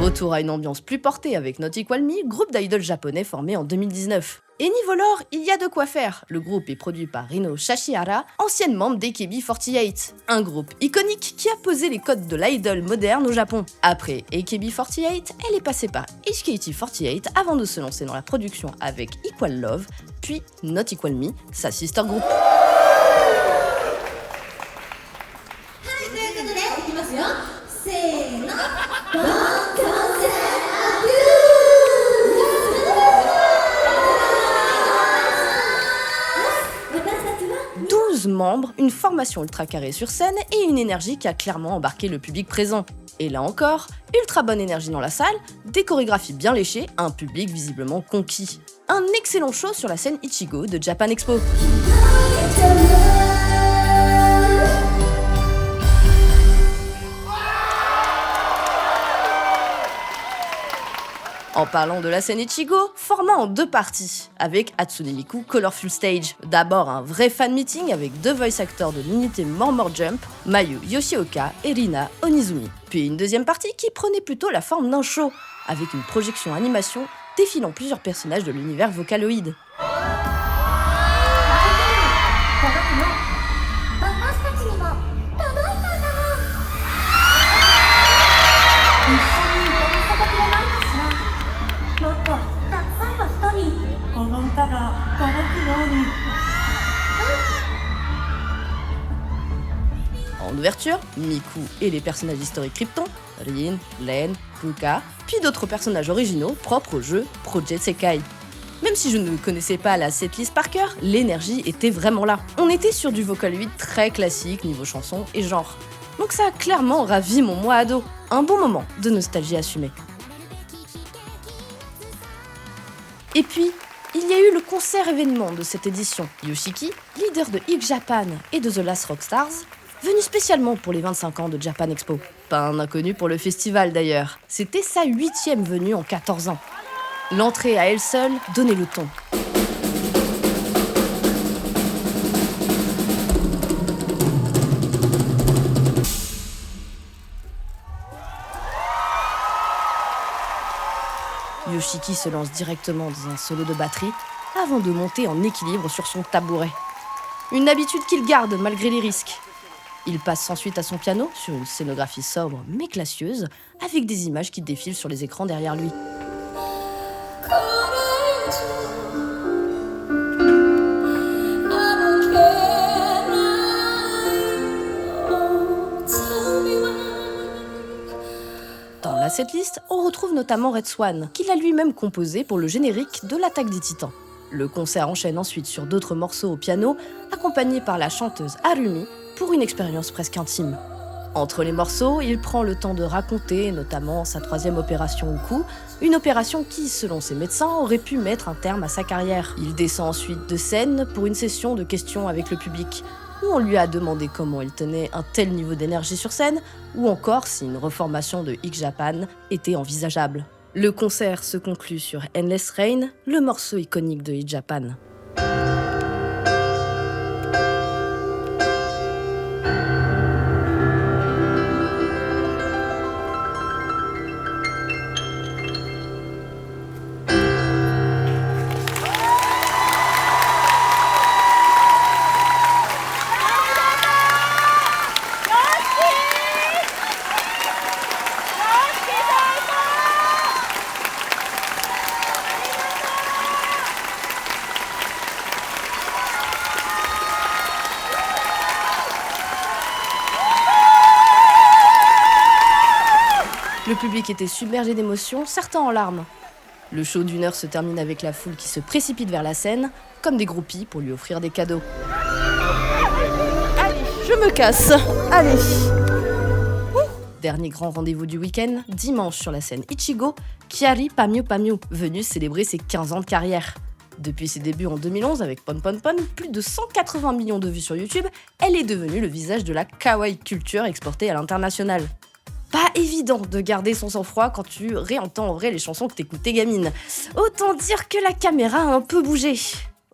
Retour à une ambiance plus portée avec Not Equal Me, groupe d'idoles japonais formé en 2019. Et niveau lore, il y a de quoi faire. Le groupe est produit par Rino Shashihara, ancienne membre d'AKB48, un groupe iconique qui a posé les codes de l'idol moderne au Japon. Après AKB48, elle est passée par HKT48 avant de se lancer dans la production avec Equal Love, puis Not Equal Me, sa sister group. 12 membres, une formation ultra carrée sur scène et une énergie qui a clairement embarqué le public présent. Et là encore, ultra bonne énergie dans la salle, des chorégraphies bien léchées, un public visiblement conquis. Un excellent show sur la scène Ichigo de Japan Expo. En parlant de la scène Ichigo, formant en 2 parties, avec Hatsune Miku Colorful Stage. D'abord un vrai fan meeting avec 2 voice actors de l'unité More Jump, Mayu Yoshioka et Rina Onizumi. Puis une deuxième partie qui prenait plutôt la forme d'un show, avec une projection animation défilant plusieurs personnages de l'univers Vocaloid. En ouverture, Miku et les personnages historiques Krypton, Rin, Len, Ruka, puis d'autres personnages originaux propres au jeu Project Sekai. Même si je ne connaissais pas la setlist par cœur, l'énergie était vraiment là. On était sur du Vocaloid très classique niveau chanson et genre. Donc ça a clairement ravi mon moi ado. Un bon moment de nostalgie assumée. Et puis, il y a eu le concert événement de cette édition. Yoshiki, leader de X Japan et de The Last Rockstars, venu spécialement pour les 25 ans de Japan Expo. Pas un inconnu pour le festival d'ailleurs. C'était sa 8e venue en 14 ans. L'entrée à elle seule donnait le ton. Yoshiki se lance directement dans un solo de batterie avant de monter en équilibre sur son tabouret. Une habitude qu'il garde malgré les risques. Il passe ensuite à son piano sur une scénographie sobre mais classieuse avec des images qui défilent sur les écrans derrière lui. la setlist, on retrouve notamment Red Swan, qu'il a lui-même composé pour le générique de l'Attaque des Titans. Le concert enchaîne ensuite sur d'autres morceaux au piano, accompagnés par la chanteuse Harumi, pour une expérience presque intime. Entre les morceaux, il prend le temps de raconter notamment sa 3e opération au cou, une opération qui, selon ses médecins, aurait pu mettre un terme à sa carrière. Il descend ensuite de scène pour une session de questions avec le public, où on lui a demandé comment il tenait un tel niveau d'énergie sur scène, ou encore si une reformation de X-Japan était envisageable. Le concert se conclut sur Endless Rain, le morceau iconique de X-Japan. Le public était submergé d'émotions, certains en larmes. Le show d'1 heure se termine avec la foule qui se précipite vers la scène, comme des groupies pour lui offrir des cadeaux. Allez, je me casse. Allez. Dernier grand rendez-vous du week-end, dimanche sur la scène Ichigo, Kyary Pamyu Pamyu, venue célébrer ses 15 ans de carrière. Depuis ses débuts en 2011 avec Pon Pon Pon, plus de 180 millions de vues sur YouTube, elle est devenue le visage de la kawaii culture exportée à l'international. Pas évident de garder son sang-froid quand tu réentends en vrai les chansons que t'écoutais gamine. Autant dire que la caméra a un peu bougé.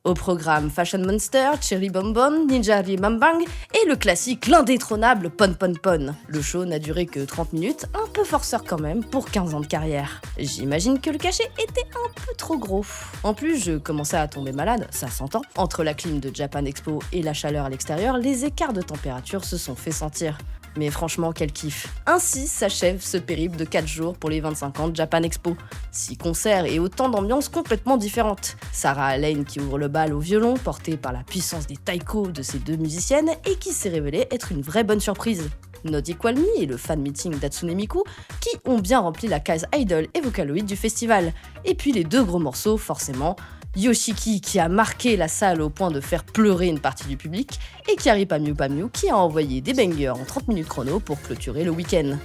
Au programme Fashion Monster, Cherry Bonbon, Ninja Bam Bang et le classique, l'indétrônable Pon Pon Pon. Le show n'a duré que 30 minutes, un peu forceur quand même pour 15 ans de carrière. J'imagine que le cachet était un peu trop gros. En plus, je commençais à tomber malade, ça s'entend. Entre la clim de Japan Expo et la chaleur à l'extérieur, les écarts de température se sont fait sentir. Mais franchement, quel kiff. Ainsi s'achève ce périple de 4 jours pour les 25 ans de Japan Expo. 6 concerts et autant d'ambiances complètement différentes. Sarah Allen qui ouvre le bal au violon, portée par la puissance des taiko de ces deux musiciennes et qui s'est révélée être une vraie bonne surprise. Not Equal Me et le fan meeting d'Hatsune Miku qui ont bien rempli la case idol et Vocaloid du festival. Et puis les deux gros morceaux, forcément, Yoshiki qui a marqué la salle au point de faire pleurer une partie du public, et Kyary Pamyu Pamyu qui a envoyé des bangers en 30 minutes chrono pour clôturer le week-end.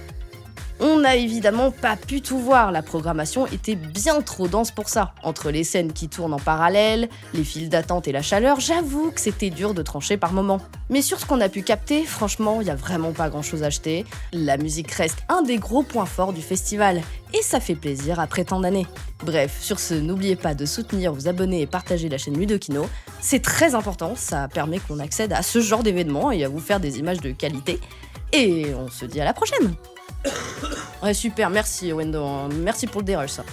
On n'a évidemment pas pu tout voir, la programmation était bien trop dense pour ça. Entre les scènes qui tournent en parallèle, les files d'attente et la chaleur, j'avoue que c'était dur de trancher par moments. Mais sur ce qu'on a pu capter, franchement, il n'y a vraiment pas grand chose à acheter. La musique reste un des gros points forts du festival, et ça fait plaisir après tant d'années. Bref, sur ce, n'oubliez pas de soutenir, vous abonner et partager la chaîne Ludokino. C'est très important, ça permet qu'on accède à ce genre d'événements et à vous faire des images de qualité. Et on se dit à la prochaine. Ouais, super, merci Wendo, merci pour le dérush ça.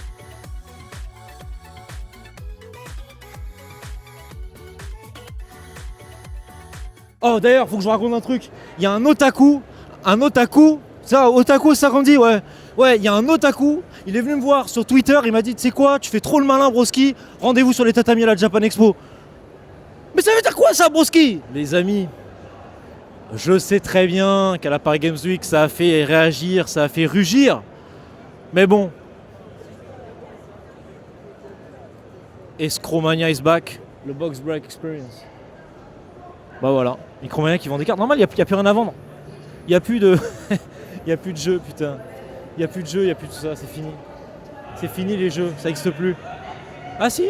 Oh d'ailleurs, faut que je vous raconte un truc. Il y a un otaku, ça, otaku ça qu'on dit, ouais. Ouais, il y a un otaku, il est venu me voir sur Twitter, il m'a dit, tu sais quoi, tu fais trop le malin broski, rendez-vous sur les tatamis à la Japan Expo. Mais ça veut dire quoi ça broski? Les amis, je sais très bien qu'à la Paris Games Week ça a fait réagir, ça a fait rugir. Mais bon. Escromania is back, le box break experience. Bah voilà, Micromania qui vend des cartes. Normal, il n'y a plus rien à vendre. Il n'y a plus de. Il n'y a plus de jeux, putain. Il n'y a plus de jeux, il n'y a plus de tout ça, c'est fini. C'est fini les jeux, ça n'existe plus. Ah si?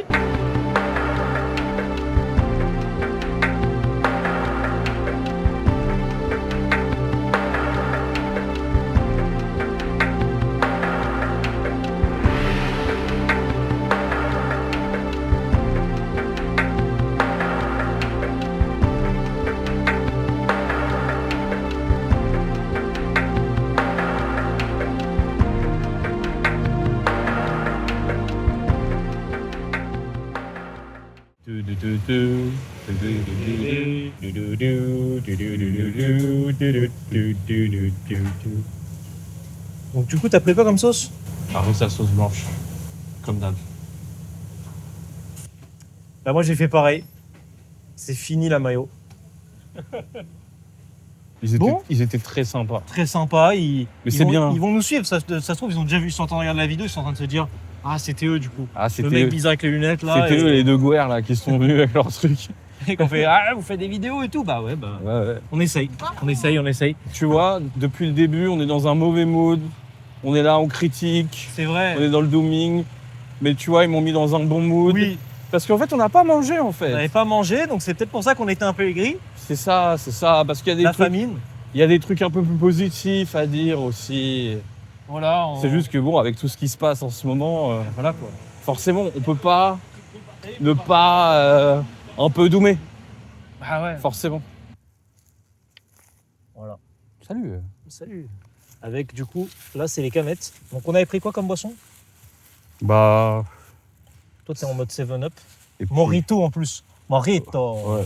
Donc du coup, t'as pris quoi comme sauce? Arroz à sauce blanche, comme d'hab. Bah moi j'ai fait pareil. C'est fini la mayo. Ils étaient très sympas. Très sympa. Mais c'est bien. Ils vont nous suivre. Ça se trouve, ils ont déjà vu, ils sont en train de regarder la vidéo, ils sont en train de se dire ah, c'était eux du coup. Ah, Le c'était mec eux. bizarre avec les lunettes là. C'était eux, les deux gouères là, qui sont venus avec leurs trucs. Et qu'on fait ah, vous faites des vidéos et tout. Bah ouais, Ouais. on essaye. Tu vois, depuis le début, on est dans un mauvais mood. On est là, on critique. C'est vrai. On est dans le dooming. Mais tu vois, ils m'ont mis dans un bon mood. Oui, Parce qu'en fait, on n'a pas mangé, en fait. on n'avait pas mangé, donc c'est peut-être pour ça qu'on était un peu aigris. C'est ça. Parce qu'il y a des La trucs... famine. Il y a des trucs un peu plus positifs à dire aussi. Voilà. C'est juste que bon, avec tout ce qui se passe en ce moment, Voilà quoi. forcément, on peut pas ne pas un peu doomer. Ah ouais. Forcément. Voilà. Salut. Salut. Avec du coup, là c'est les canettes. Donc on avait pris quoi comme boisson? Bah. Toi t'es en mode 7-Up. Et puis- Morito en plus. Morito. Ouais.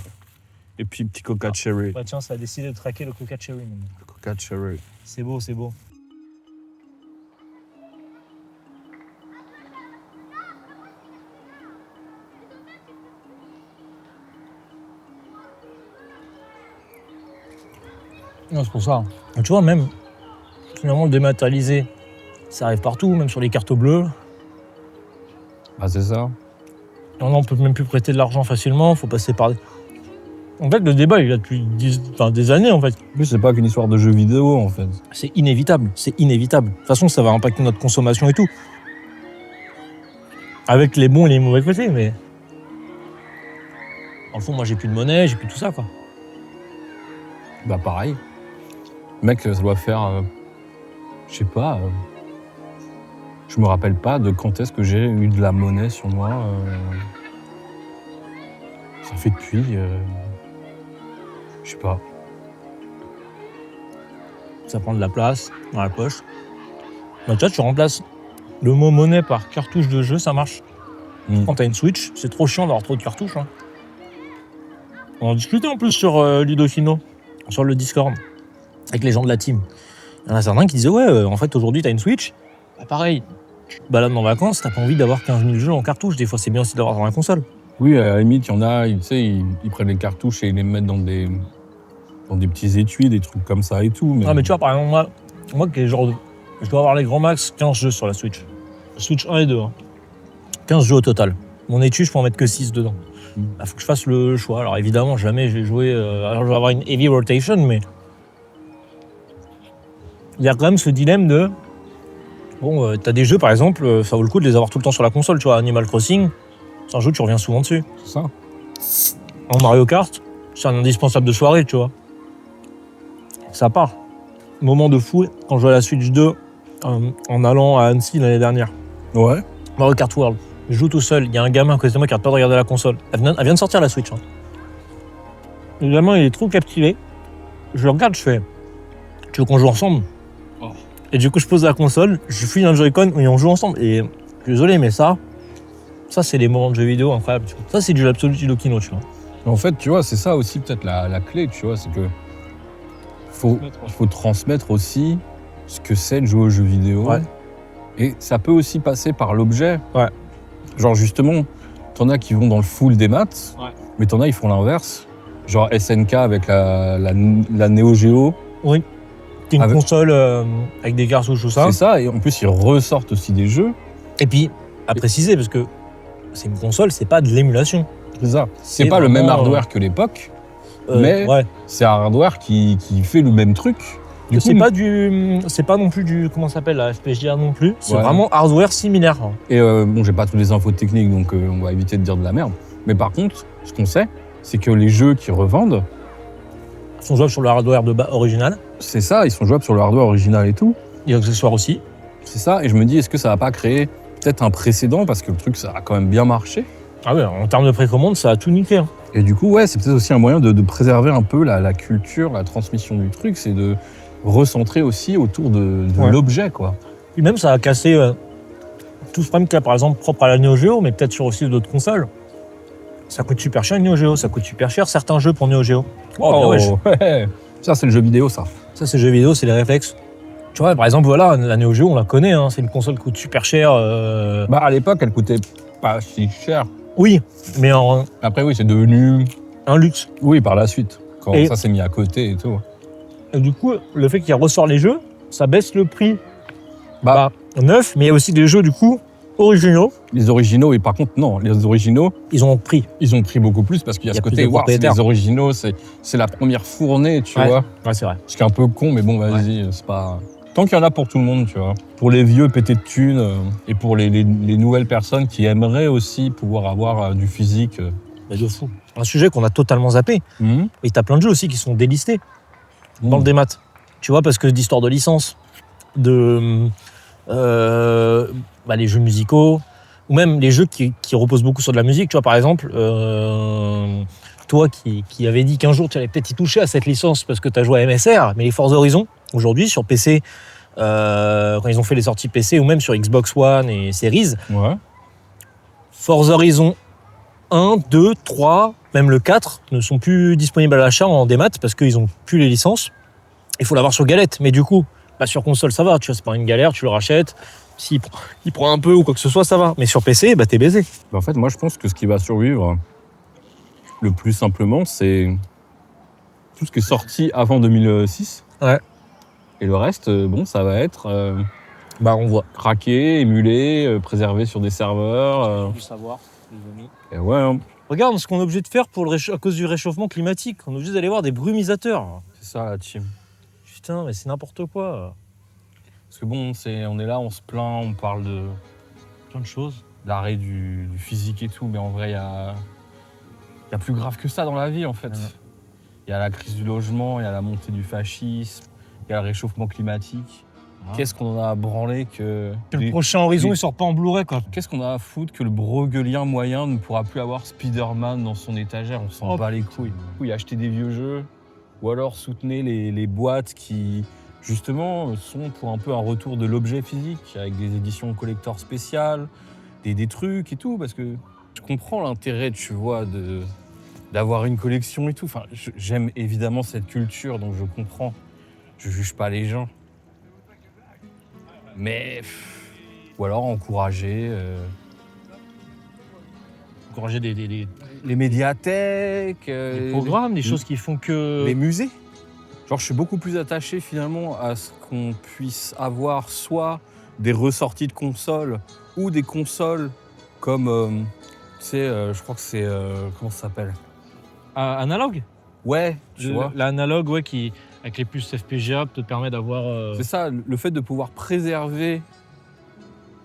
Et puis petit coca cherry. Bah tiens, ça a décidé de traquer le coca cherry. maintenant. Coca cherry. C'est beau, c'est beau. Non, c'est pour ça. Tu vois, même, finalement, le dématérialisé, ça arrive partout, même sur les cartes bleues. Bah c'est ça. Non, on peut même plus prêter de l'argent facilement, faut passer par... En fait, le débat, il est là depuis des années, en fait. En plus, c'est pas qu'une histoire de jeux vidéo, en fait. C'est inévitable, c'est inévitable. De toute façon, ça va impacter notre consommation et tout. Avec les bons et les mauvais côtés, mais... En fond, moi, j'ai plus de monnaie, j'ai plus tout ça, quoi. Bah pareil. Mec, ça doit faire... je sais pas... je me rappelle pas de quand est-ce que j'ai eu de la monnaie sur moi. Ça fait depuis... je sais pas. Ça prend de la place dans la poche. Bah, tu vois, tu remplaces le mot monnaie par cartouche de jeu, ça marche. Quand t'as une Switch, c'est trop chiant d'avoir trop de cartouches. Hein. On en discutait en plus sur Ludokino, sur le Discord, avec les gens de la team. Il y en a certains qui disaient ouais, en fait aujourd'hui t'as une Switch, bah, pareil, tu te balades en vacances, t'as pas envie d'avoir 15 000 jeux en cartouche, des fois c'est bien aussi d'avoir dans la console. Oui, à la limite, il y en a, tu sais, ils prennent les cartouches et ils les mettent dans des petits étuis, des trucs comme ça et tout. Mais... Ah mais tu vois par exemple moi qui est genre je dois avoir les grands max 15 jeux sur la Switch. Switch 1 et 2. Hein. 15 jeux au total. Mon étui, je peux en mettre que 6 dedans. Bah, faut que je fasse le choix. Alors évidemment, jamais je vais jouer... alors je vais avoir une heavy rotation, mais... Il y a quand même ce dilemme de... Bon, t'as des jeux, par exemple, ça vaut le coup de les avoir tout le temps sur la console, tu vois. Animal Crossing, c'est un jeu, tu reviens souvent dessus. C'est ça. En Mario Kart, c'est un indispensable de soirée, tu vois. Ça part. Moment de fou, quand je jouais à la Switch 2, en allant à Annecy l'année dernière. Ouais. Mario Kart World. Je joue tout seul, il y a un gamin à côté de moi qui arrête pas de regarder la console. Elle vient de sortir la Switch. Hein. Le gamin, il est trop captivé. Je le regarde, je fais... Tu veux qu'on joue ensemble? Et du coup, je pose la console, je file un Joy-Con et on joue ensemble. Et je suis désolé, mais ça c'est les moments de jeux vidéo incroyables. Tu vois. Ça, c'est du absolu Ludokino, tu vois. En fait, tu vois, c'est ça aussi peut-être la clé, tu vois, c'est que il faut transmettre aussi ce que c'est de jouer aux jeux vidéo. Ouais. Et ça peut aussi passer par l'objet. Ouais. Genre justement, t'en as qui vont dans le full des maths, Ouais. mais t'en as ils font l'inverse. Genre SNK avec la Neo Geo. Oui. C'est une Avec- console avec des cartouches, tout ça. C'est ça, et en plus ils ressortent aussi des jeux. Et puis, à préciser, parce que c'est une console, c'est pas de l'émulation. C'est ça. C'est pas le vraiment, même hardware que l'époque, mais Ouais. c'est un hardware qui fait le même truc. Du C'est coup, pas non plus du, comment ça s'appelle, la FPGA non plus. C'est Ouais. vraiment hardware similaire. Et bon, j'ai pas toutes les infos techniques, donc on va éviter de dire de la merde. Mais par contre, ce qu'on sait, c'est que les jeux qui revendent, Ils sont jouables sur le hardware original. c'est ça, ils sont jouables sur le hardware original et tout. Et accessoires aussi. C'est ça, et je me dis, est-ce que ça va pas créer peut-être un précédent, parce que le truc, ça a quand même bien marché. Ah ouais, en termes de précommande, ça a tout niqué. Hein. Et du coup, ouais, c'est peut-être aussi un moyen de préserver un peu la culture, la transmission du truc, c'est de recentrer aussi autour de Ouais. l'objet, quoi. Puis même, ça a cassé tout ce problème qu'il y a, par exemple, propre à la Neo Geo, mais peut-être sur aussi d'autres consoles. Ça coûte super cher une Neo Geo, ça coûte super cher certains jeux pour Neo Geo. Oh, bien, wesh. ouais. Ça, c'est le jeu vidéo, ça. Ça, c'est jeux vidéo, c'est les réflexes. Tu vois, par exemple, voilà, la Neo Geo, on la connaît, hein, c'est une console qui coûte super cher. Bah, à l'époque, elle coûtait pas si cher. Oui, mais en Après, oui, c'est devenu... un luxe. Oui, par la suite, quand Et- ça s'est mis à côté et tout. Et du coup, le fait qu'il ressort les jeux, ça baisse le prix neuf, mais il y a aussi des jeux du coup originaux. Les originaux, et par contre, non, les originaux, Ils ont pris. ils ont pris beaucoup plus parce qu'il y a Il y ce a plus côté, de voir, c'est propriétaires. les originaux, c'est la première fournée, tu Ouais. vois. Ouais, c'est vrai. Ce qui est un peu con, mais bon, vas-y, c'est pas... Tant qu'il y en a pour tout le monde, tu vois. Pour les vieux pétés de thunes et pour les nouvelles personnes qui aimeraient aussi pouvoir avoir du physique. Mais de fou. Un sujet qu'on a totalement zappé. Et t'as plein de jeux aussi qui sont délistés dans le démat. Tu vois, parce que d'histoire de licence, de les jeux musicaux, ou même les jeux qui reposent beaucoup sur de la musique. Tu vois, par exemple, toi qui avais dit qu'un jour tu allais peut-être y toucher à cette licence parce que tu as joué à MSR, mais les Forza Horizon, aujourd'hui, sur PC, quand ils ont fait les sorties PC, ou même sur Xbox One et Series, Ouais. Forza Horizon 1, 2, 3, même le 4 ne sont plus disponibles à l'achat en démat parce qu'ils n'ont plus les licences. Il faut l'avoir sur galette, mais du coup, sur console ça va, tu vois, c'est pas une galère, tu le rachètes. S'il prend un peu ou quoi que ce soit, ça va. Mais sur PC, t'es baisé. En fait, moi, je pense que ce qui va survivre le plus simplement, c'est tout ce qui est sorti avant 2006. Ouais. Et le reste, ça va être On voit. craqué, émulé, préservé sur des serveurs. Du savoir, Et ouais, hein, regarde ce qu'on est obligé de faire à cause du réchauffement climatique. On est obligé d'aller voir des brumisateurs. c'est ça la team. Putain, mais c'est n'importe quoi. Parce que bon, on est là, on se plaint, on parle de Plein de choses. l'arrêt du physique et tout, mais en vrai, il y a plus grave que ça dans la vie, en fait. Il y a la crise du logement, il y a la montée du fascisme, il y a le réchauffement climatique. Ah. Qu'est-ce qu'on en a à branler que... Le prochain Horizon, les- il sort pas en Blu-ray, quoi. Qu'est-ce qu'on a à foutre que le broguelien moyen ne pourra plus avoir Spider-Man dans son étagère? On s'en bat les couilles. Oui, acheter des vieux jeux, ou alors soutenez les boîtes qui, justement, sont pour un peu un retour de l'objet physique, avec des éditions collector spéciales, des trucs et tout, parce que je comprends l'intérêt, tu vois, d'avoir une collection et tout. Enfin, j'aime évidemment cette culture, donc je comprends. Je juge pas les gens. Mais... Ou alors encourager... Encourager des les médiathèques, programmes, des choses qui font que... les musées. Genre, je suis beaucoup plus attaché finalement à ce qu'on puisse avoir soit des ressorties de consoles ou des consoles comme, tu sais, je crois que c'est, comment ça s'appelle? Analogue. Ouais, tu vois. L'analogue, ouais, qui, avec les puces FPGA, te permet d'avoir... C'est ça, le fait de pouvoir préserver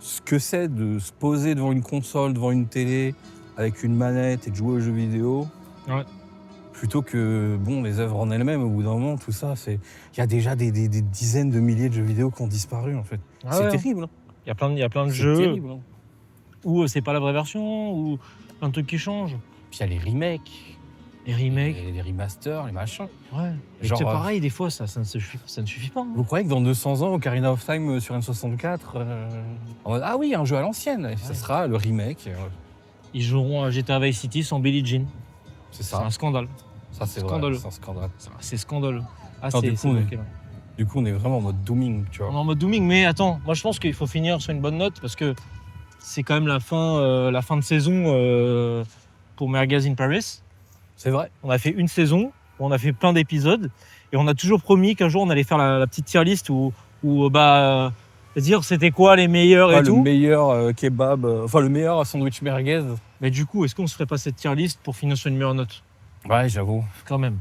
ce que c'est de se poser devant une console, devant une télé, avec une manette et de jouer aux jeux vidéo. Ouais. Plutôt que, les œuvres en elles-mêmes, au bout d'un moment, tout ça, il y a déjà des dizaines de milliers de jeux vidéo qui ont disparu, en fait. Ah c'est ouais. terrible. Hein. Il y a plein de C'est jeux terrible. Hein. où c'est pas la vraie version, ou plein de trucs qui changent. Puis il y a les remakes, Les remakes. les remasters, les machins. Ouais. Et Genre, c'est pareil, des fois, ça ne suffit pas. Hein. Vous croyez que dans 200 ans, Ocarina of Time sur N64, en mode, ah oui, un jeu à l'ancienne, ça sera le remake. Ils joueront à GTA Vice City sans Billie Jean. C'est C'est ça. un scandale. Ça, c'est scandaleux. vrai, c'est un scandale. C'est scandaleux. Ah, Non, c'est du coup, bloqué, là. Du coup, on est vraiment en mode dooming, tu On est vois. en mode dooming, mais attends, moi je pense qu'il faut finir sur une bonne note parce que c'est quand même la fin de saison pour Magazine Paris. C'est vrai. On a fait une saison, on a fait plein d'épisodes et on a toujours promis qu'un jour on allait faire la petite tier list où dire c'était quoi les meilleurs et Le tout. meilleur kebab, le meilleur sandwich merguez. Mais du coup, est-ce qu'on se ferait pas cette tier list pour finir sur une meilleure note? Ouais, j'avoue. Quand même.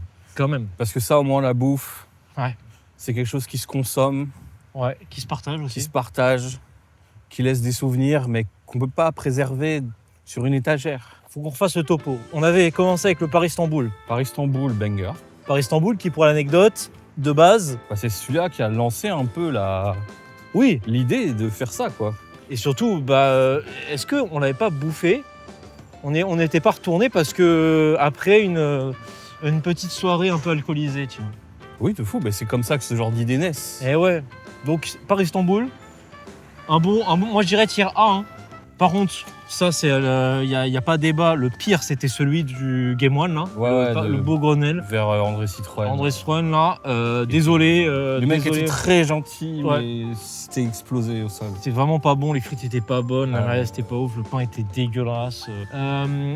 Parce que ça, au moins, la bouffe, Ouais. c'est quelque chose qui se consomme, Ouais, qui se partagent qui aussi. se partage, qui laisse des souvenirs, mais qu'on peut pas préserver sur une étagère. Faut qu'on refasse le topo. On avait commencé avec le Paris-Istanbul. Paris-Istanbul, banger. Paris-Istanbul qui, pour l'anecdote, de base, C'est celui-là qui a lancé un peu oui. l'idée de faire ça, quoi. Et surtout, est-ce qu'on l'avait pas bouffé? On n'était pas retourné parce que après une petite soirée un peu alcoolisée, tu vois. Oui, de fou, c'est comme ça que ce genre d'idée naissent. Et ouais. Donc Paris-Istanbul, un bon, moi je dirais tier A. Hein. Par contre, Ça, c'est il y a pas débat. Le pire, c'était celui du Game One là, le beau Grenelle. Vers André Citroën. André Citroën là, désolé. Le mec désolé. était très gentil, Ouais. mais c'était explosé au sol. C'était vraiment pas bon, les frites étaient pas bonnes, la Ah ouais. merguez était pas ouf, le pain était dégueulasse.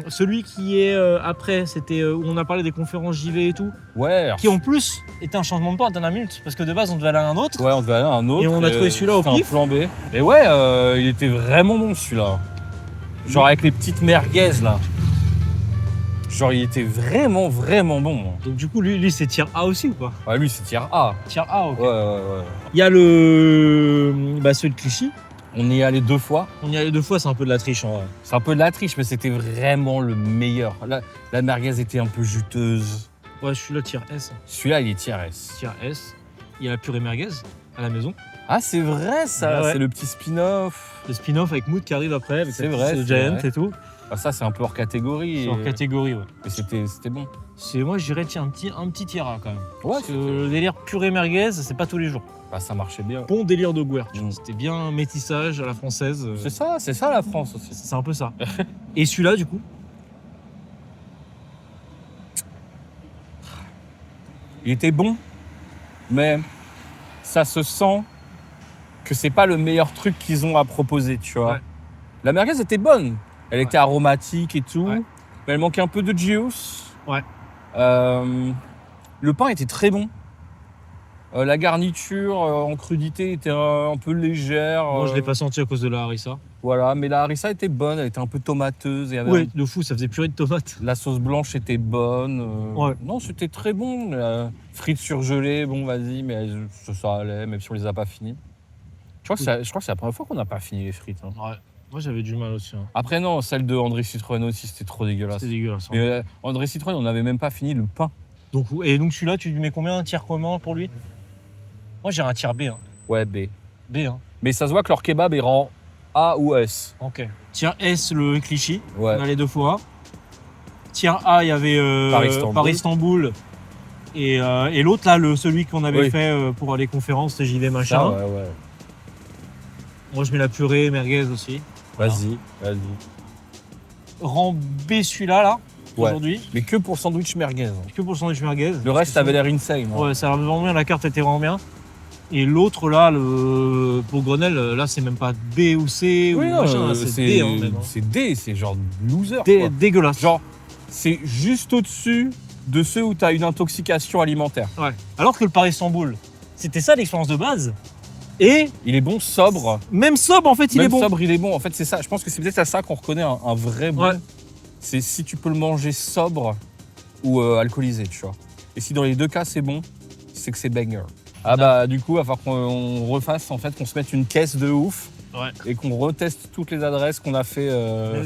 Celui qui est après, c'était où on a parlé des conférences JV et tout, Ouais, alors, qui en plus était un changement de plan à dernière minute, parce que de base on devait aller à un autre. ouais, on devait aller à un autre. Et on a trouvé celui-là au c'était pif. un plan B. Et ouais, il était vraiment bon celui-là. Genre avec les petites merguez là. Genre il était vraiment bon. Donc du coup lui c'est tier A aussi ou pas? Ouais, lui c'est tier A. Tier A, ok. Ouais. Il y a celui de Clichy, On y est allé 2 fois. on y allait 2 fois, c'est un peu de la triche en vrai. C'est un peu de la triche, mais c'était vraiment le meilleur. La merguez était un peu juteuse. Ouais, celui-là tier S. Celui-là, il est tier S. Tier S. Il y a la purée merguez à la maison. Ah, c'est vrai ça, Ouais. c'est le petit spin-off. Le spin-off avec Mood qui arrive après, avec C'est sa vrai, petite c'est Giant vrai. et tout. Ah, ça, c'est un peu hors catégorie. C'est en catégorie, ouais. Mais c'était bon. Moi, je dirais, tiens, un petit tier A quand même. Ouais, Parce que le délire purée merguez, c'est pas tous les jours. bah, ça marchait bien. Bon délire de goût, tu vois. Mm. C'était bien métissage à la française. C'est ça la France aussi. C'est un peu ça. Et celui-là, du coup, Il était bon, mais ça se sent que c'est pas le meilleur truc qu'ils ont à proposer, tu vois. Ouais. La merguez était bonne. Elle Ouais. était aromatique et tout, Ouais. mais elle manquait un peu de juice. Ouais. Le pain était très bon. La garniture en crudité était un peu légère. moi, je l'ai pas senti à cause de la harissa. Voilà, mais la harissa était bonne, elle était un peu tomateuse. Et avait Ouais, de fou, ça faisait purée de tomates. La sauce blanche était bonne. Ouais. Non, c'était très bon. Frites surgelées, bon, vas-y, mais ça allait, même si on les a pas finies. Je crois que c'est la première fois qu'on n'a pas fini les frites. Hein. Ouais. Moi, j'avais du mal aussi. Hein. Après, non, celle de André Citroën aussi, c'était trop dégueulasse. C'était dégueulasse. hein. Mais André Citroën, on n'avait même pas fini le pain. Donc celui-là, tu lui mets combien? Un tiers comment pour lui? Moi, j'ai un tiers B. Hein. Ouais, B. B, hein. Mais ça se voit que leur kebab est rang A ou S. Ok. Tiers S, le Clichy. Ouais. On a les 2 fois. Tiers A, il y avait Paris-Istanbul. Et l'autre, là, celui qu'on avait Oui. fait pour les conférences JV machin. Ça, ouais. Moi, je mets la purée merguez aussi. Vas-y. Rang B, celui-là, là, Ouais. aujourd'hui. Mais que pour sandwich merguez. Que pour le sandwich merguez. Le reste avait l'air insane. hein. Ouais, ça a l'air vraiment bien, la carte était vraiment bien. Et l'autre, là, pour Grenelle, là, c'est même pas B ou C Oui, ou non, machin, là, c'est D, hein, même. hein. c'est D, c'est genre loser. quoi. Dégueulasse. Genre, c'est juste au-dessus de ceux où tu as une intoxication alimentaire. Ouais. Alors que le Paris-Istanbul, c'était ça l'expérience de base. Et Il est bon sobre. même sobre, en fait, il Même est bon. sobre, il est bon. En fait, c'est ça. Je pense que c'est peut-être à ça qu'on reconnaît un vrai bon. Ouais. C'est si tu peux le manger sobre ou alcoolisé, tu vois. Et si dans les deux cas c'est bon, c'est que c'est banger. Ah bah du coup, il va falloir qu'on refasse, en fait, qu'on se mette une caisse de ouf Ouais. et qu'on reteste toutes les adresses qu'on a fait.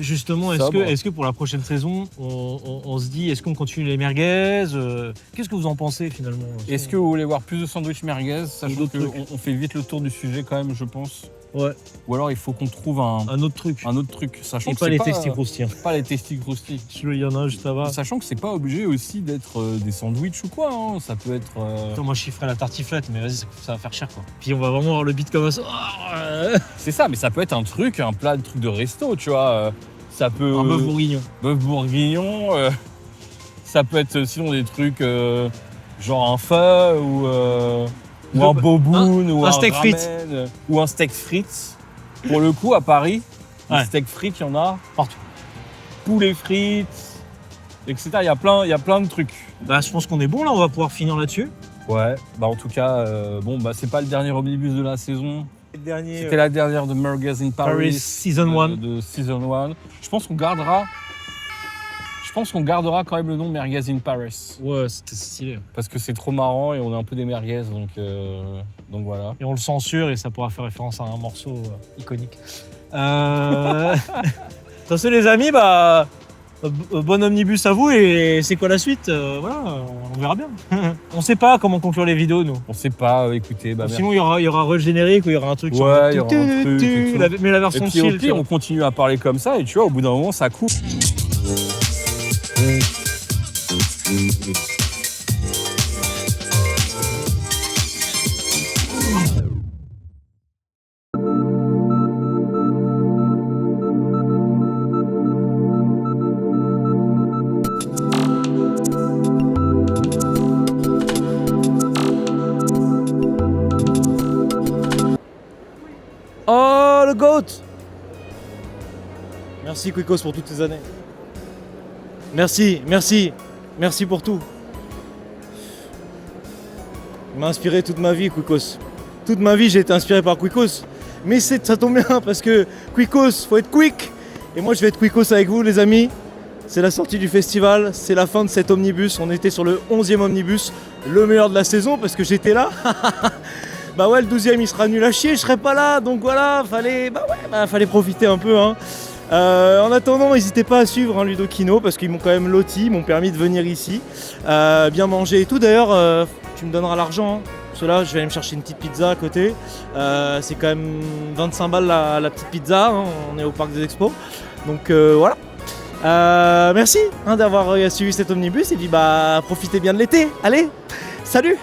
Justement, sobre. est-ce que pour la prochaine saison, on se dit, est-ce qu'on continue les merguez Qu'est-ce que vous en pensez finalement? Est-ce que vous voulez voir plus de sandwich merguez, sachant d'autres qu'on fait vite le tour du sujet quand même, je pense. Ouais, Ou alors il faut qu'on trouve un un autre truc. autre truc, sachant Et que pas c'est les testis croustillants. pas les testis croustilles. Il y en a un juste là-bas. Sachant que c'est pas obligé aussi d'être des sandwichs ou quoi, hein. Ça peut être. Attends, moi je chiffrerais la tartiflette, mais vas-y, ça va faire cher quoi. Puis on va vraiment avoir le beat comme ça. C'est ça, mais ça peut être un truc, un plat de truc de resto, tu vois. Ça peut. Un bœuf bourguignon. Bœuf bourguignon. Ça peut être sinon des trucs genre un pho ou un boboon ou un un steak ramen, frites. ou un steak frites. Pour le coup, à Paris, Ouais. les steaks frites, il y en a Partout. Poulet frites, etc. Il y a plein de trucs. Bah, je pense qu'on est bon là, on va pouvoir finir là-dessus. Ouais, bah en tout cas, c'est pas le dernier omnibus de la saison. Le dernier. C'était la dernière de Merguez in Paris. Paris Season 1. De Season 1. Je pense qu'on gardera quand même le nom Merguez in Paris. Ouais, c'était stylé. Parce que c'est trop marrant et on est un peu des merguez, donc voilà. Et on le censure et ça pourra faire référence à un morceau iconique. Sur ce les amis, bah bon omnibus à vous et c'est quoi la suite? Voilà, on verra bien. On sait pas comment conclure les vidéos nous. On sait pas, écoutez, bah Sinon il y aura rush générique ou il y aura un truc Ouais, genre il y aura un truc et tout. mais la Et version puis au chill. tu pire, vois. on continue à parler comme ça et tu vois, au bout d'un moment, ça coupe. le GOAT. Merci Quicos pour toutes ces années. Merci pour tout. Il m'a inspiré toute ma vie, Quicos. Toute ma vie, j'ai été inspiré par Quicos. Mais ça tombe bien parce que Quicos, faut être quick. Et moi, je vais être Quicos avec vous, les amis. C'est la sortie du festival, c'est la fin de cet omnibus. On était sur le 11e omnibus, le meilleur de la saison parce que j'étais là. Bah ouais, le 12e il sera nul à chier, je serai pas là. Donc voilà, fallait profiter un peu. Hein. En attendant, n'hésitez pas à suivre Ludokino parce qu'ils m'ont quand même loti, ils m'ont permis de venir ici, bien manger et tout. D'ailleurs, tu me donneras l'argent. Hein. Parce que là, je vais aller me chercher une petite pizza à côté. C'est quand même 25 balles la petite pizza. Hein. On est au parc des expos. Donc voilà. Merci d'avoir suivi cet omnibus et puis profitez bien de l'été. Allez, salut!